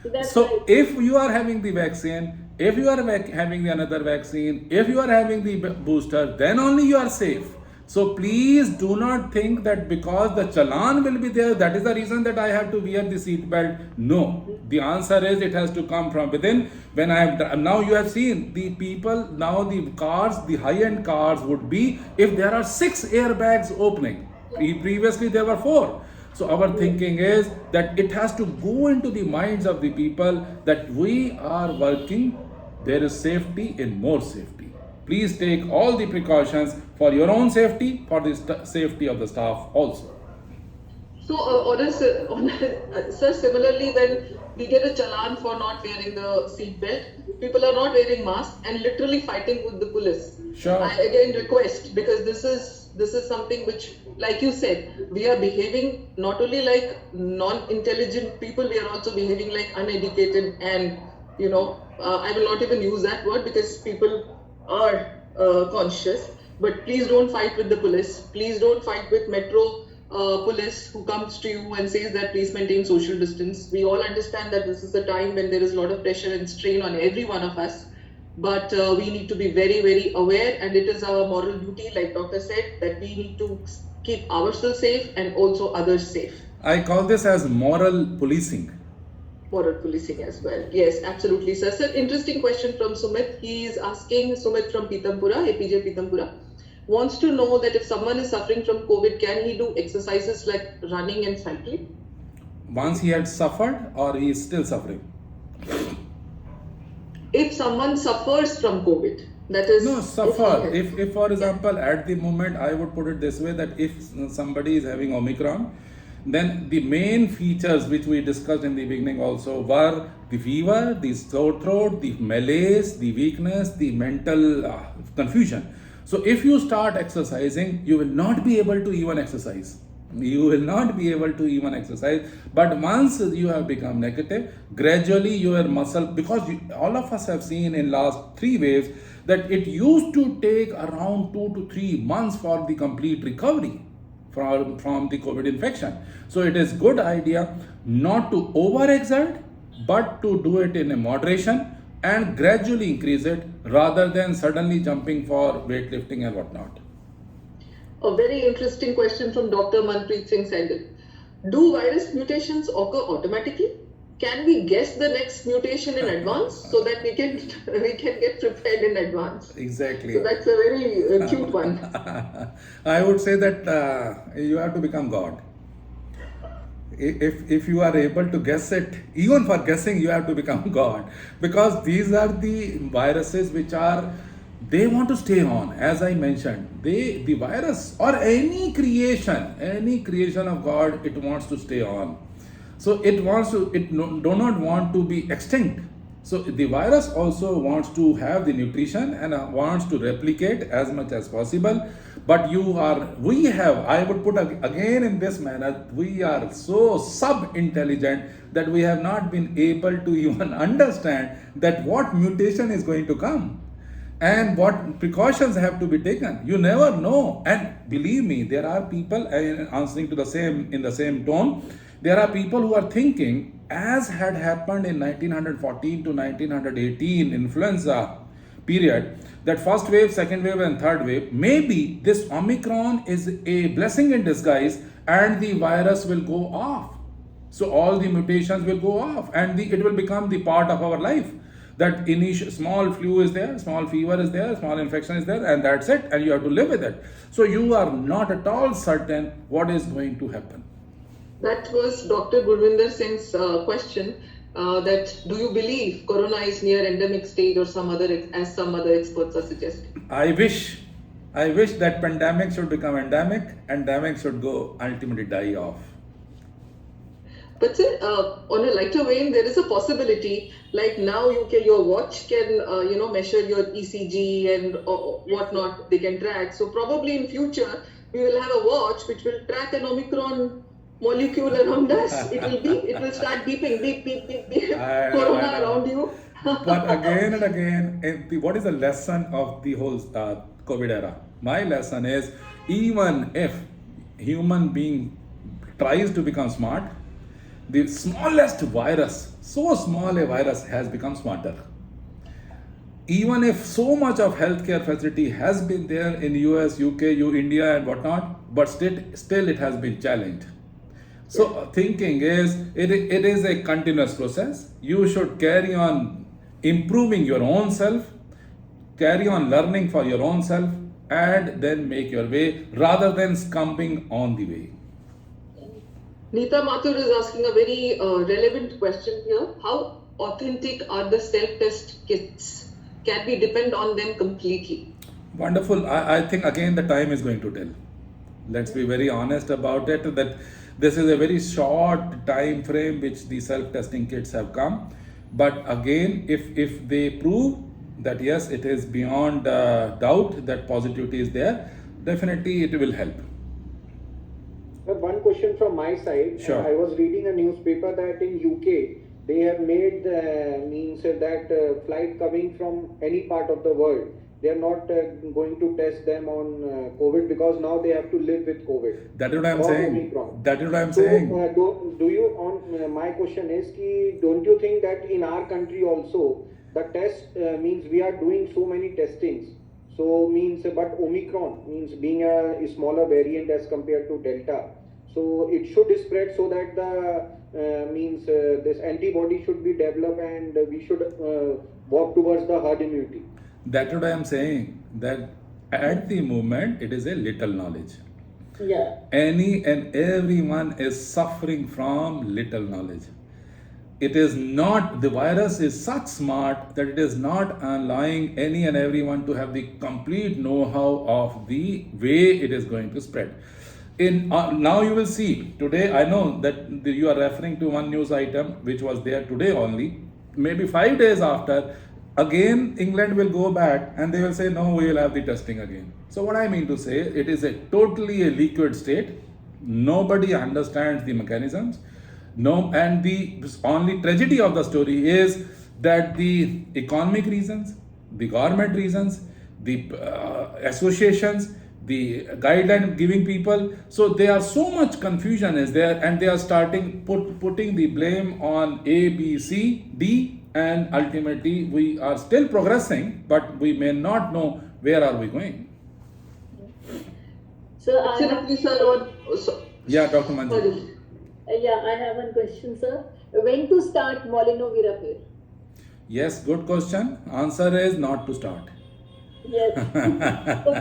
B: That's
D: So
B: right.
D: if you are having the vaccine, if you are having the another vaccine, if you are having the booster, then only you are safe. So please do not think that because the challan will be there, that is the reason that I have to wear the seat belt. No, the answer is it has to come from within. When I have now you have seen the people, now the cars, the high-end cars would be if there are 6 airbags opening. Previously there were 4. So our thinking is that it has to go into the minds of the people that we are working, there is safety in more safety. Please take all the precautions for your own safety, for the safety of the staff also.
C: So, sir, similarly, when we get a challan for not wearing the seat belt, people are not wearing masks and literally fighting with the police.
D: Sure.
C: I again request, because this is something which, like you said, we are behaving not only like non-intelligent people, we are also behaving like uneducated, and I will not even use that word because people are conscious. But please don't fight with the police. Please don't fight with metro police who comes to you and says that please maintain social distance. We all understand that this is a time when there is a lot of pressure and strain on every one of us. But we need to be very, very aware, and it is our moral duty, like Doctor said, that we need to keep ourselves safe and also others safe.
D: I call this as moral policing.
C: Moral policing as well. Yes, absolutely, sir. Sir, interesting question from Sumit. He is asking, Sumit from Pitampura, APJ Pitampura, wants to know that if someone is suffering from COVID, can he do exercises like running and cycling?
D: Once he had suffered, or he is still suffering?
C: If someone suffers from COVID, that is...
D: No, suffer. If for example, at the moment, I would put it this way, that if somebody is having Omicron, then the main features which we discussed in the beginning also were the fever, the sore throat, the malaise, the weakness, the mental confusion. So if you start exercising, you will not be able to even exercise. You will not be able to even exercise. But once you have become negative, gradually your muscle, because all of us have seen in last 3 waves that it used to take around 2 to 3 months for the complete recovery from the COVID infection. So it is good idea not to overexert, but to do it in a moderation and gradually increase it rather than suddenly jumping for weightlifting and whatnot.
C: A very interesting question from Dr. Manpreet Singh Sehgal. Do virus mutations occur automatically? Can we guess the next mutation in advance so that we can get prepared in advance?
D: Exactly.
C: So that's a very cute one.
D: I would say that you have to become God. If you are able to guess it, even for guessing, you have to become God, because these are the viruses which are, they want to stay on. As I mentioned, the virus or any creation of God, it wants to stay on. So it do not want to be extinct. So the virus also wants to have the nutrition and wants to replicate as much as possible. But I would put again in this manner, we are so sub-intelligent that we have not been able to even understand that what mutation is going to come and what precautions have to be taken. You never know. And believe me, there are people, answering to in the same tone, there are people who are thinking, as had happened in 1914 to 1918 influenza period, that first wave, second wave and third wave, maybe this Omicron is a blessing in disguise and the virus will go off. So all the mutations will go off and it will become the part of our life. That initial small flu is there, small fever is there, small infection is there, and that's it, and you have to live with it. So you are not at all certain what is going to happen.
C: That was Dr. Gurvinder Singh's question, that do you believe corona is near endemic stage or as some other experts are suggesting?
D: I wish that pandemic should become endemic should go ultimately die off.
C: But sir, on a lighter vein, there is a possibility, like now your watch can measure your ECG and whatnot, they can track. So probably in future, we will have a watch which will track an Omicron molecule around us. It will start beeping, beep, beep, beep, beep, corona around you.
D: But again and again, what is the lesson of the whole COVID era? My lesson is, even if human being tries to become smart, the smallest virus, so small a virus has become smarter. even if so much of healthcare facility has been there in US, UK, India and whatnot, but still it has been challenged. So thinking is, it is a continuous process. You should carry on improving your own self, carry on learning for your own self, and then make your way rather than scumbing on the way.
C: Neeta Mathur is asking a very relevant question here. How authentic are the self-test kits? Can we depend on them completely?
D: Wonderful. I think again the time is going to tell. Let's be very honest about it, that this is a very short time frame which the self-testing kits have come. But again, if they prove that yes, it is beyond doubt that positivity is there, definitely it will help.
A: One question from my side.
D: Sure.
A: I was reading a newspaper that in UK they have made means that flight coming from any part of the world, they are not going to test them on COVID because now they have to live with COVID.
D: That is what I'm
A: Or
D: saying.
A: Omicron.
D: That is what I'm
A: So,
D: saying.
A: do you on my question is ki, don't you think that in our country also the test means we are doing so many testings, so means but Omicron means being a smaller variant as compared to Delta, so it should spread so that the this antibody should be developed and we should walk towards the herd immunity.
D: That's what I am saying. That at the moment it is a little knowledge.
B: Yeah.
D: Any and everyone is suffering from little knowledge. It is not, the virus is such smart that it is not allowing any and everyone to have the complete know-how of the way it is going to spread. Now you will see, today I know that you are referring to one news item which was there today only. Maybe 5 days after, again England will go back and they will say no, we will have the testing again. So what I mean to say, it is totally a liquid state. Nobody understands the mechanisms. No, and the only tragedy of the story is that the economic reasons, the government reasons, the associations, the guideline giving people, so there are so much confusion is there, and they are starting putting the blame on A, B, C, D, and ultimately we are still progressing, but we may not know where are we going.
B: So I have,
C: Absolutely, sir.
D: Yeah, Dr. Manju.
C: Sorry.
B: I have one question, sir. When to start molnupiravir?
D: Yes, good question. Answer is not to start.
B: Yes. So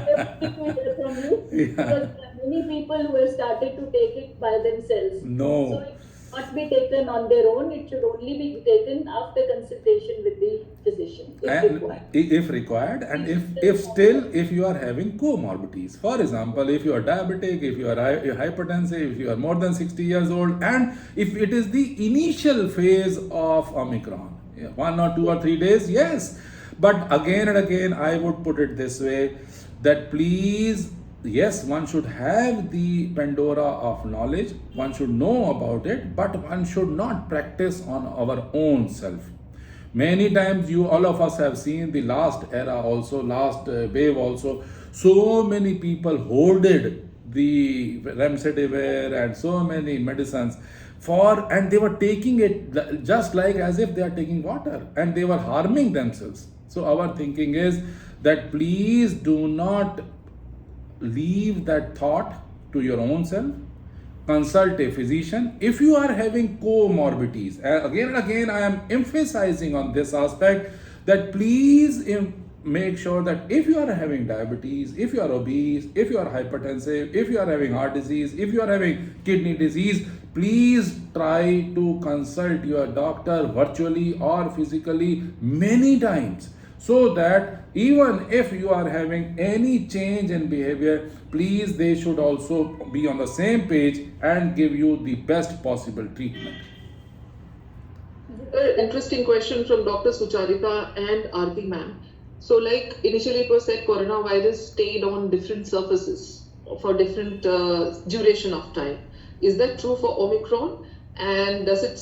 B: we hear from you because there are many people who have started to take it by themselves.
D: No.
B: So it should not be taken on their own. It should only be taken after consultation with the physician, if
D: And
B: required.
D: if required, and if you are having comorbidities, for example, if you are diabetic, if you are hypertensive, if you are more than 60 years old, and if it is the initial phase of Omicron, 1 or 2 or 3 days, yes. But again and again, I would put it this way, that please, yes, one should have the Pandora of knowledge, one should know about it, but one should not practice on our own self. Many times all of us have seen the last era also, last wave also, so many people hoarded the remdesivir and so many medicines and they were taking it just like as if they are taking water, and they were harming themselves. So our thinking is that please do not leave that thought to your own self. Consult a physician. If you are having comorbidities, again and again I am emphasizing on this aspect, that please make sure that if you are having diabetes, if you are obese, if you are hypertensive, if you are having heart disease, if you are having kidney disease, please try to consult your doctor virtually or physically many times, so that even if you are having any change in behavior, please they should also be on the same page and give you the best possible treatment.
C: Interesting question from Dr. Sucharita and Aarti ma'am. So like initially it was said coronavirus stayed on different surfaces for different duration of time. Is that true for Omicron? And does it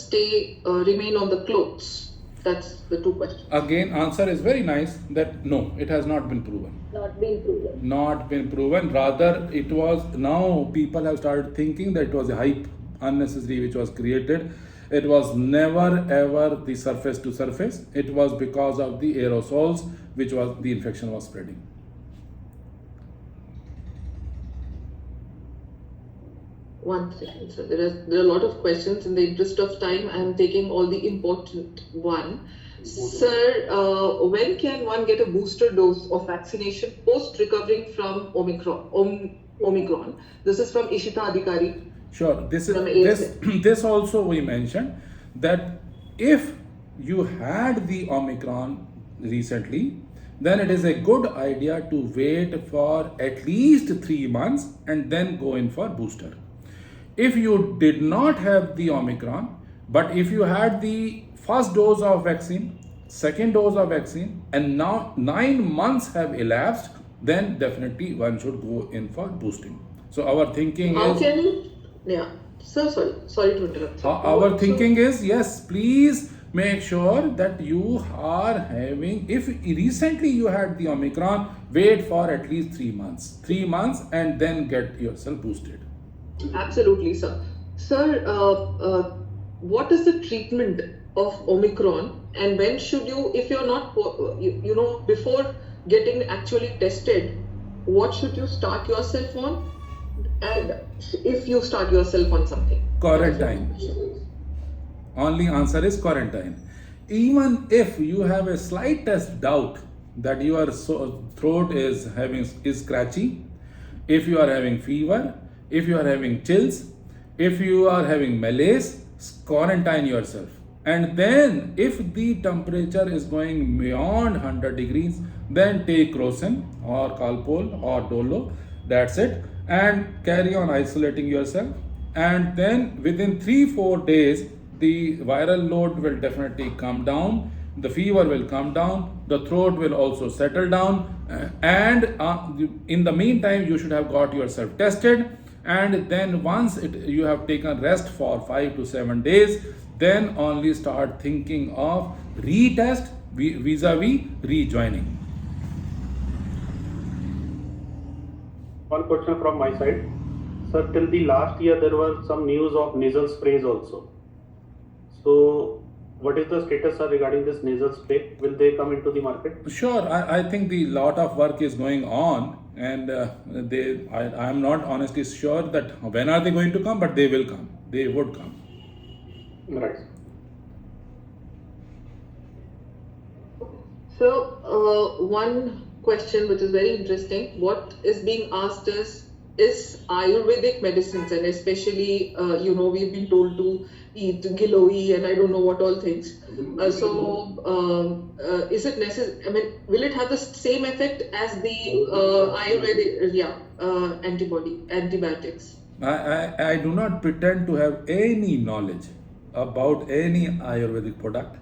C: remain on the clothes? That's the two questions.
D: Again, answer is very nice, that no, it has not been proven.
B: Not being proven.
D: Not been proven. Rather, now people have started thinking that it was a hype, unnecessary, which was created. It was never ever the surface to surface. It was because of the aerosols which was the infection was spreading.
C: One second, sir. There are a lot of questions. In the interest of time, I am taking all the important one. Sir, when can one get a booster dose of vaccination post recovering from Omicron? This is from Ishita Adhikari.
D: Sure. This is
C: From
D: this also we mentioned that if you had the Omicron recently, then it is a good idea to wait for at least 3 months and then go in for booster. If you did not have the Omicron, but if you had the first dose of vaccine, second dose of vaccine, and now 9 months have elapsed, then definitely one should go in for boosting. So our thinking
C: How
D: is,
C: can, yeah, sir, sorry to interrupt. sir.
D: our
C: So-
D: thinking is, yes, please make sure that you are having, if recently you had the Omicron, wait for at least 3 months. 3 months and then get yourself boosted.
C: Absolutely, sir. Sir, what is the treatment of Omicron, and when should you, if you're not, before getting actually tested, what should you start yourself on? And if you start yourself on something?
D: Quarantine. Only answer is quarantine. Even if you have a slightest doubt that your throat is scratchy, if you are having fever, if you are having chills, if you are having malaise, quarantine yourself. And then if the temperature is going beyond 100 degrees, then take Crocin or Calpol or Dolo, that's it, and carry on isolating yourself. And then within 3-4 days, the viral load will definitely come down, the fever will come down, the throat will also settle down, and in the meantime you should have got yourself tested. And then once you have taken rest for 5 to 7 days, then only start thinking of retest vis-a-vis rejoining.
E: One question from my side. Sir, till the last year there were some news of nasal sprays also. So what is the status, sir, regarding this nasal spray? Will they come into the market?
D: Sure, I think the lot of work is going on, and I am not honestly sure that when are they going to come, but they will come. They would come.
E: Right.
C: So, one question which is very interesting. What is being asked is Ayurvedic medicines, and especially, we've been told to eat giloy and I don't know what all things. Is it necessary? I mean, will it have the same effect as the Ayurvedic, antibiotics?
D: I do not pretend to have any knowledge about any Ayurvedic product.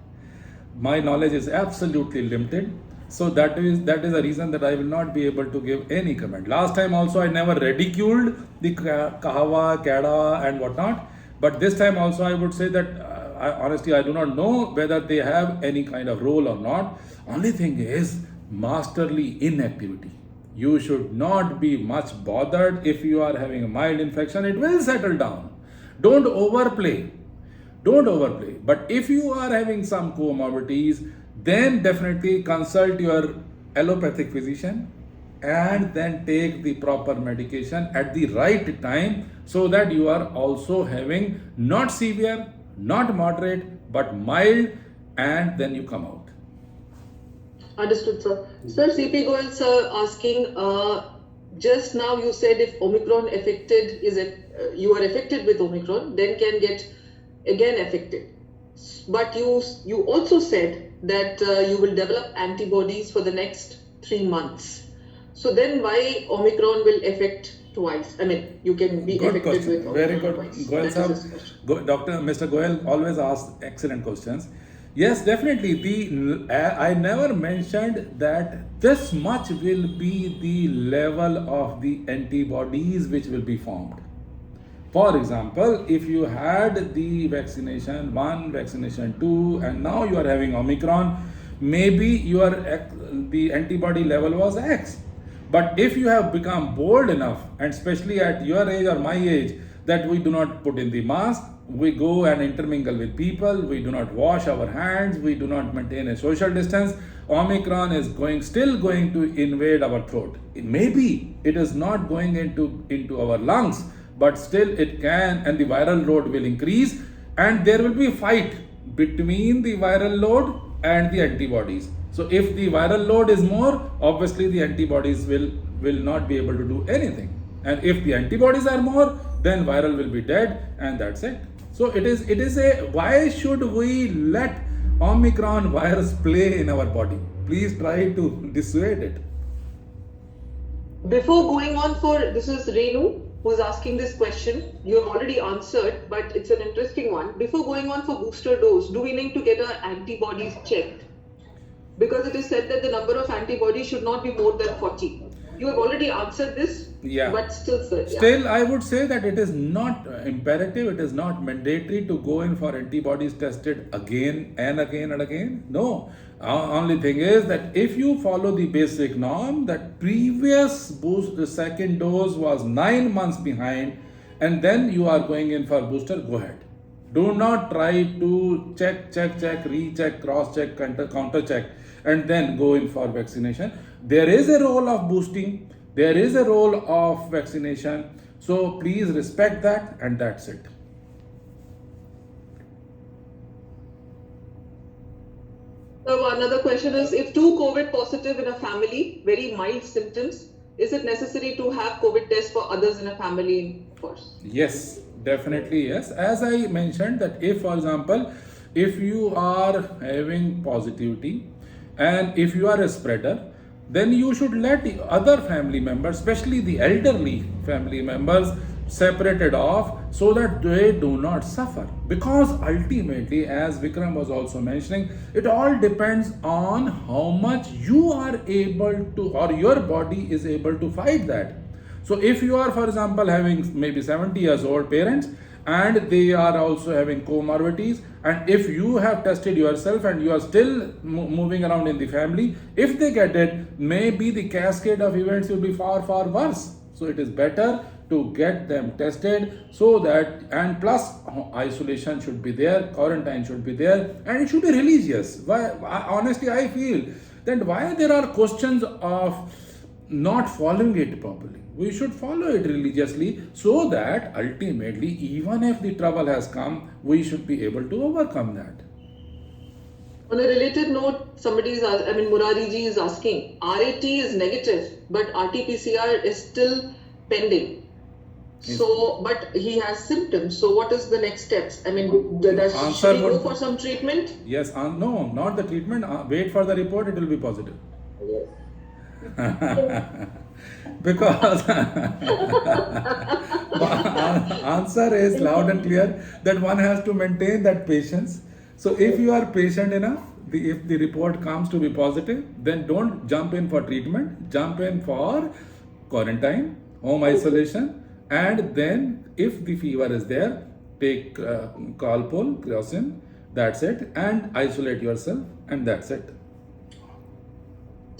D: My knowledge is absolutely limited. So that is the reason that I will not be able to give any comment. Last time also I never ridiculed the kahwa, kada and whatnot. But this time also I would say that honestly I do not know whether they have any kind of role or not. Only thing is masterly inactivity. You should not be much bothered if you are having a mild infection. It will settle down. Don't overplay. But if you are having some comorbidities, then definitely consult your allopathic physician and then take the proper medication at the right time, so that you are also having not severe, not moderate, but mild, and then you come out.
C: Understood, sir. Sir, CP Goyal sir asking, just now you said if Omicron affected, you are affected with Omicron, then can get again affected. But you also said that you will develop antibodies for the next 3 months. So then why Omicron will affect twice? I mean, you can be
D: Good
C: affected
D: question.
C: with Omicron
D: Very good.
C: twice.
D: Goyal
C: That is his question.
D: Mr. Goyal always asks excellent questions. Yes, definitely. I never mentioned that this much will be the level of the antibodies which will be formed. For example, if you had the vaccination 1, vaccination 2, and now you are having Omicron, maybe the antibody level was X. But if you have become bold enough, and especially at your age or my age, that we do not put in the mask, we go and intermingle with people, we do not wash our hands, we do not maintain a social distance. Omicron is still going to invade our throat. Maybe it is not going into our lungs, but still it can, and the viral load will increase, and there will be a fight between the viral load and the antibodies. So if the viral load is more, obviously the antibodies will not be able to do anything. And if the antibodies are more, then viral will be dead, and that's it. So it is why should we let Omicron virus play in our body? Please try to dissuade it.
C: Before going on this is Renu who is asking this question. You have already answered, but it's an interesting one. Before going on for booster dose, do we need to get our antibodies checked? Because it is said that the number of antibodies should not be more than 40. You have already answered this,
D: Yeah.
C: but still, sir. Yeah.
D: Still, I would say that it is not imperative, it is not mandatory to go in for antibodies tested again and again and again. No. Only thing is that if you follow the basic norm that previous the second dose was 9 months behind, and then you are going in for booster, go ahead. Do not try to check, recheck, cross-check, counter-check, and then go in for vaccination. There is a role of boosting, there is a role of vaccination, so please respect that, and that's it.
C: So another question is, if two COVID positive in a family, very mild symptoms, is it necessary to have COVID test for others in a family, of course?
D: Yes, definitely yes. As I mentioned that if, for example, if you are having positivity and if you are a spreader, then you should let the other family members, especially the elderly family members, separated off so that they do not suffer. Because ultimately, as Vikram was also mentioning, it all depends on how much you are able to, or your body is able to fight that. So if you are, for example, having maybe 70 years old parents and they are also having comorbidities, and if you have tested yourself and you are still moving around in the family, if they get it, maybe the cascade of events will be far worse. So it is better to get them tested, so that, and plus isolation should be there, quarantine should be there, and it should be religious. Honestly, I feel that why there are questions of not following it properly. We should follow it religiously, so that ultimately, even if the trouble has come, we should be able to overcome that.
C: On a related note, Murari ji is asking, RAT is negative, but RT-PCR is still pending. So, but he has symptoms. So, what is the next steps? Should he go for some treatment?
D: Yes, no, not the treatment. Wait for the report, it will be positive.
B: Yes.
D: Because answer is loud and clear that one has to maintain that patience. So if you are patient enough, if the report comes to be positive, then don't jump in for treatment, jump in for quarantine, home isolation, and then if the fever is there, take Calpol, Crocin, that's it, and isolate yourself, and that's it.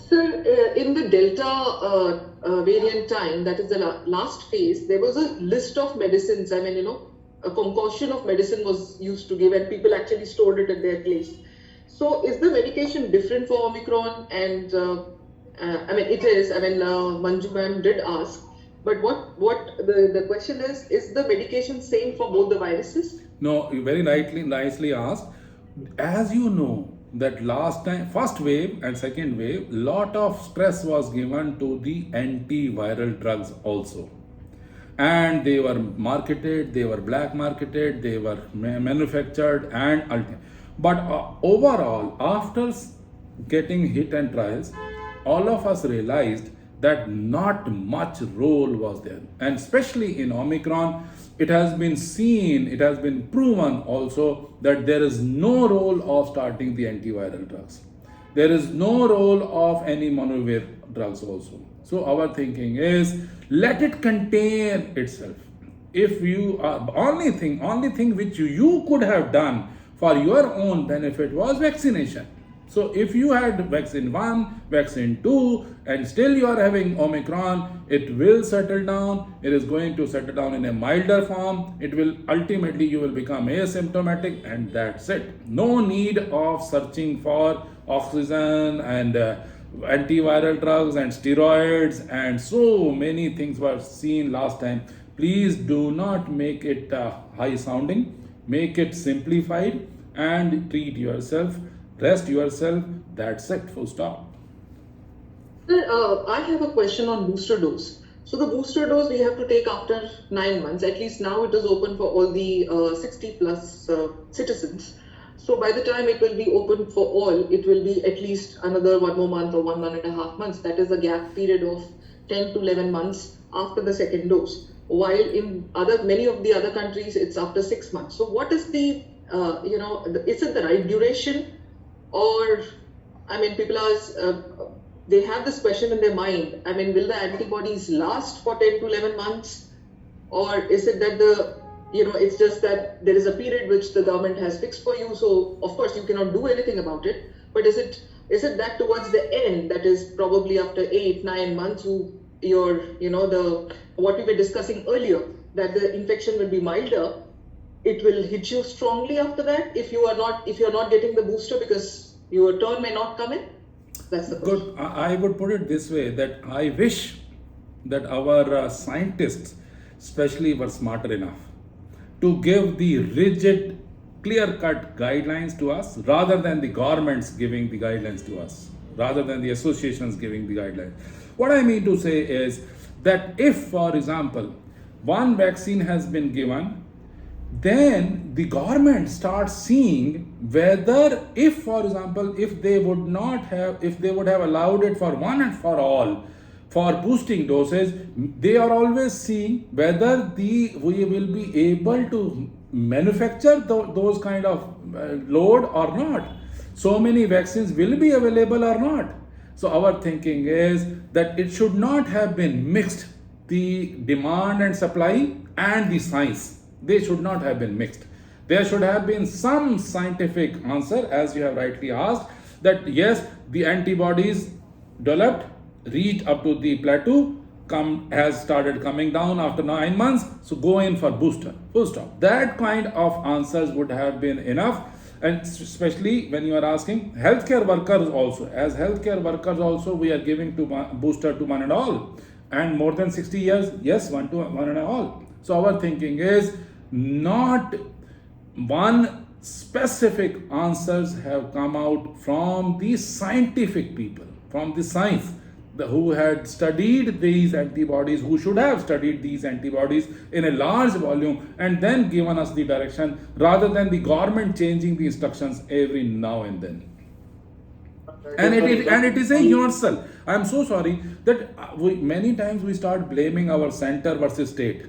C: Sir, in the Delta variant time, that is the last phase, there was a list of medicines. A concoction of medicine was used to give, and people actually stored it at their place. So, is the medication different for Omicron? And it is. Manju ma'am did ask. But what the question is the medication same for both the viruses?
D: No, you very nicely asked. As you know, that last time, first wave and second wave, lot of stress was given to the antiviral drugs also. And they were marketed, they were black marketed, they were manufactured, but overall, after getting hit and trials, all of us realized that not much role was there. And especially in Omicron, it has been seen, it has been proven also that there is no role of starting the antiviral drugs. There is no role of any monovalent drugs also. So our thinking is, let it contain itself. If you are, only thing which you could have done for your own benefit was vaccination. So if you had vaccine 1, vaccine 2, and still you are having Omicron, it will settle down. It is going to settle down in a milder form. It will ultimately, you will become asymptomatic, and that's it. No need of searching for oxygen and antiviral drugs and steroids, and so many things were seen last time. Please do not make it high sounding. Make it simplified and treat yourself. Rest yourself, that's it, full stop.
C: Sir, I have a question on booster dose. So the booster dose we have to take after 9 months. At least now it is open for all the 60 plus citizens. So by the time it will be open for all, it will be at least another 1 more month or 1.5 months. That is a gap period of 10 to 11 months after the second dose. While in many of the other countries, it's after 6 months. So what is the, is it the right duration? Or, I mean, people are, they have this question in their mind. I mean, will the antibodies last for 10 to 11 months? Or is it that it's just that there is a period which the government has fixed for you. So, of course, you cannot do anything about it. But is it that towards the end, that is probably after 8, 9 months, what we were discussing earlier, that the infection will be milder, it will hit you strongly after that if you're not getting the booster because your turn may not come in? That's the question.
D: Good. I would put it this way, that I wish that our scientists especially were smarter enough to give the rigid, clear-cut guidelines to us rather than the governments giving the guidelines to us, rather than the associations giving the guidelines. What I mean to say is that if, for example, one vaccine has been given, then the government starts seeing whether, if for example, if they would have allowed it for one and for all for boosting doses, they are always seeing whether we will be able to manufacture those kind of load or not. So many vaccines will be available or not. So our thinking is that it should not have been mixed, the demand and supply and the science. They should not have been mixed. There should have been some scientific answer, as you have rightly asked, that yes, the antibodies developed, reached up to the plateau, has started coming down after 9 months, so go in for booster, full stop. That kind of answers would have been enough. And especially when you are asking healthcare workers also, as healthcare workers also, we are giving to booster to one and all, and more than 60 years, yes, one and all. So our thinking is not one specific answers have come out from the scientific people, from the science, who had studied these antibodies, who should have studied these antibodies in a large volume and then given us the direction, rather than the government changing the instructions every now and then. And it is a universal. I am so sorry that many times we start blaming our center versus state.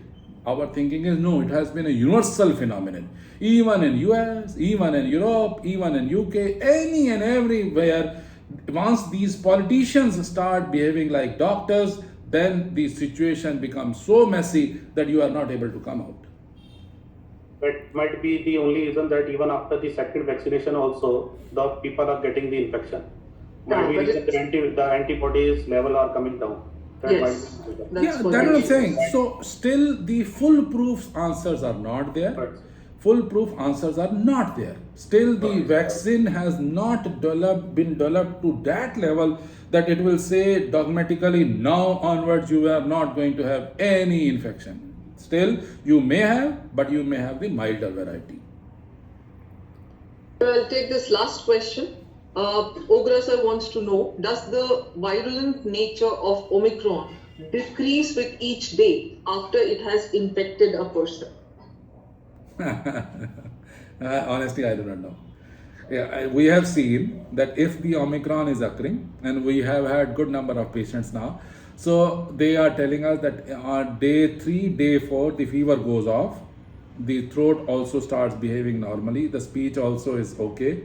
D: Our thinking is no, it has been a universal phenomenon. Even in US, even in Europe, even in UK, any and everywhere, once these politicians start behaving like doctors, then the situation becomes so messy that you are not able to come out.
E: That might be the only reason that even after the second vaccination also, the people are getting the infection. Might be the antibodies level are coming down.
C: Yes.
D: That's what I'm saying. So still the foolproof answers are not there.
E: Right.
D: Foolproof answers are not there. Still the vaccine has not been developed to that level that it will say dogmatically now onwards you are not going to have any infection. Still you may have, but you may have the milder variety.
C: I'll take this last question. Ogra sir wants to know, does the virulent nature of Omicron decrease with each day after it has infected a person?
D: Honestly, I do not know. Yeah, we have seen that if the Omicron is occurring, and we have had good number of patients now, so they are telling us that on day 3, day 4, the fever goes off, the throat also starts behaving normally, the speech also is okay.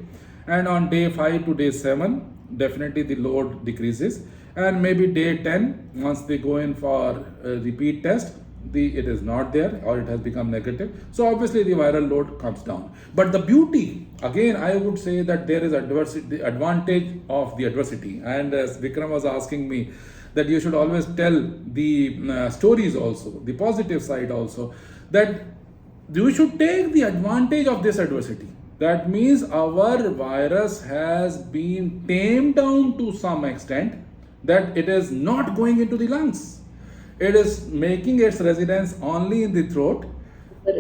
D: And on day 5 to day 7, definitely the load decreases. And maybe day 10, once they go in for a repeat test, it is not there or it has become negative. So obviously the viral load comes down. But the beauty, again, I would say that there is the advantage of the adversity. And as Vikram was asking me, that you should always tell the stories also, the positive side also, that you should take the advantage of this adversity. That means our virus has been tamed down to some extent, that it is not going into the lungs. It is making its residence only in the throat,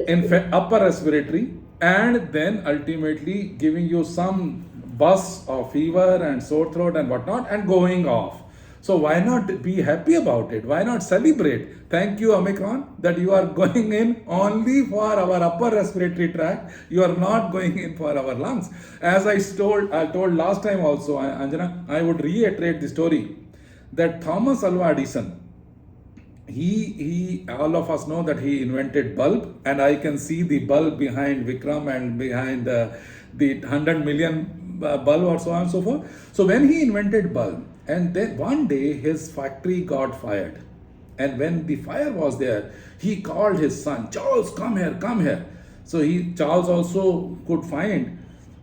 D: in upper respiratory, and then ultimately giving you some buzz of fever and sore throat and whatnot and going off. So why not be happy about it? Why not celebrate? Thank you, Omicron, that you are going in only for our upper respiratory tract. You are not going in for our lungs. As I told last time also, Anjana, I would reiterate the story that Thomas Alva Edison, he all of us know that he invented bulb, and I can see the bulb behind Vikram and behind the 100 million bulb or so on and so forth. So when he invented bulb, and then one day his factory got fired, and when the fire was there, he called his son, Charles, come here. So Charles also could find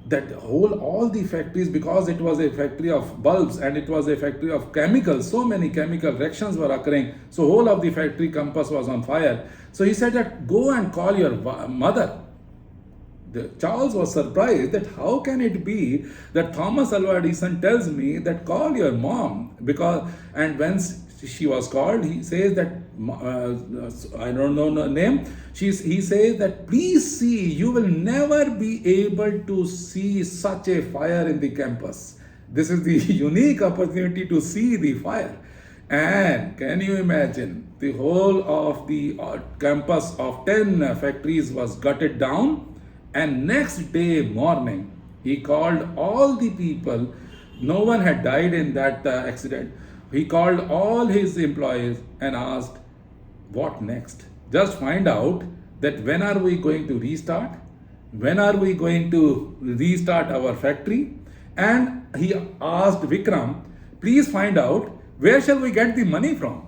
D: that all the factories, because it was a factory of bulbs and it was a factory of chemicals, so many chemical reactions were occurring, so whole of the factory campus was on fire. So he said that go and call your mother. Charles was surprised that how can it be that Thomas Alva Edison tells me that call your mom, and when she was called, he says that I don't know the name. He says that please see, you will never be able to see such a fire in the campus. This is the unique opportunity to see the fire. And can you imagine, the whole of the campus of 10 factories was gutted down. And next day morning, he called all the people. No one had died in that accident. He called all his employees and asked, what next? Just find out that when are we going to restart? When are we going to restart our factory? And he asked Vikram, please find out where shall we get the money from?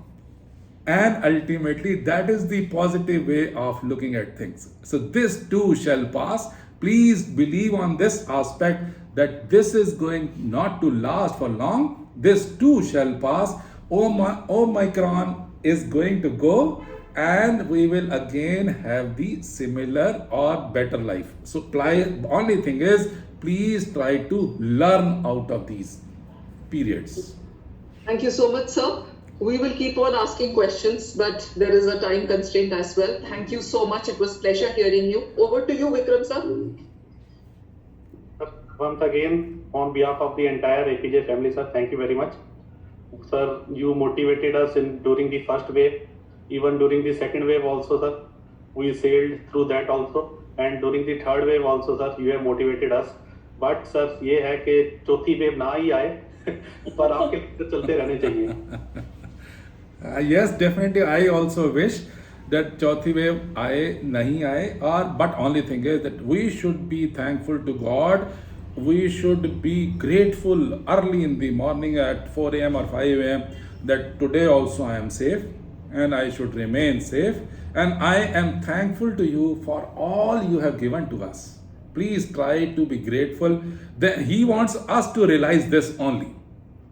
D: And ultimately, that is the positive way of looking at things. So this too shall pass. Please believe on this aspect that this is going not to last for long. This too shall pass. Omicron is going to go, and we will again have the similar or better life. So only thing is, please try to learn out of these periods.
C: Thank you so much, sir. We will keep on asking questions, but there is a time constraint as well. Thank you so much. It was pleasure hearing you. Over to you, Vikram sir.
E: Once again, on behalf of the entire APJ family, sir, thank you very much. Sir, you motivated us during the first wave, even during the second wave also, sir. We sailed through that also, and during the third wave also, sir, you have motivated us. But sir, ये है कि चौथी wave ना ही आए, पर आपके चलते रहने चाहिए.
D: Yes, definitely. I also wish that chauthi wave nahi aaye, but only thing is that we should be thankful to God. We should be grateful early in the morning at 4 a.m. or 5 a.m. that today also I am safe and I should remain safe. And I am thankful to you for all you have given to us. Please try to be grateful. He wants us to realize this only.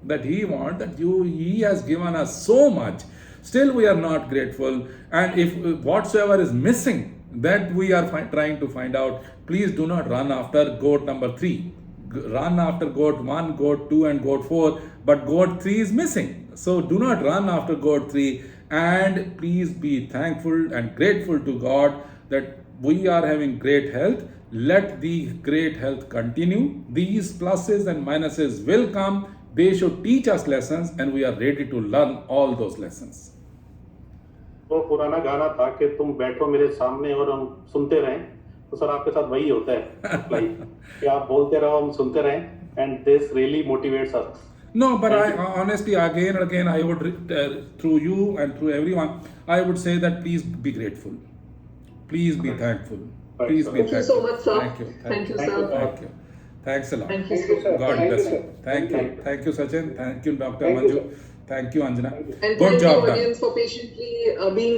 D: That he has given us so much, still we are not grateful, and if whatsoever is missing, that we are trying to find out. Please do not run after goat number 3. Run after goat 1, goat 2 and goat 4, but goat 3 is missing. So do not run after goat 3, and please be thankful and grateful to God that we are having great health. Let the great health continue. These pluses and minuses will come. They should teach us lessons, and we are ready to learn all those lessons.
E: वो पुराना गाना था कि तुम बैठो मेरे सामने और हम सुनते रहें. तो सर आपके साथ वही होता है कि आप बोलते रहो, हम सुनते रहें, and this really motivates us.
D: No, but I honestly, again and again, I would through you and through everyone, I would say that please be grateful. Please be thankful. Please be
C: thankful. Thank you so much, sir.
D: Thank you.
C: Thank you, sir.
D: Thank you. Thanks a lot.
C: Thank you, sir.
D: God
A: Thank
D: bless
A: you,
D: you.
A: sir.
D: Thank you. Thank you, Sachin. Thank you, Dr.
A: Thank you,
D: Manju.
A: sir.
D: Thank you, Anjana.
C: And
D: Good
C: thank
D: job
C: you
D: done.
C: audience for patiently being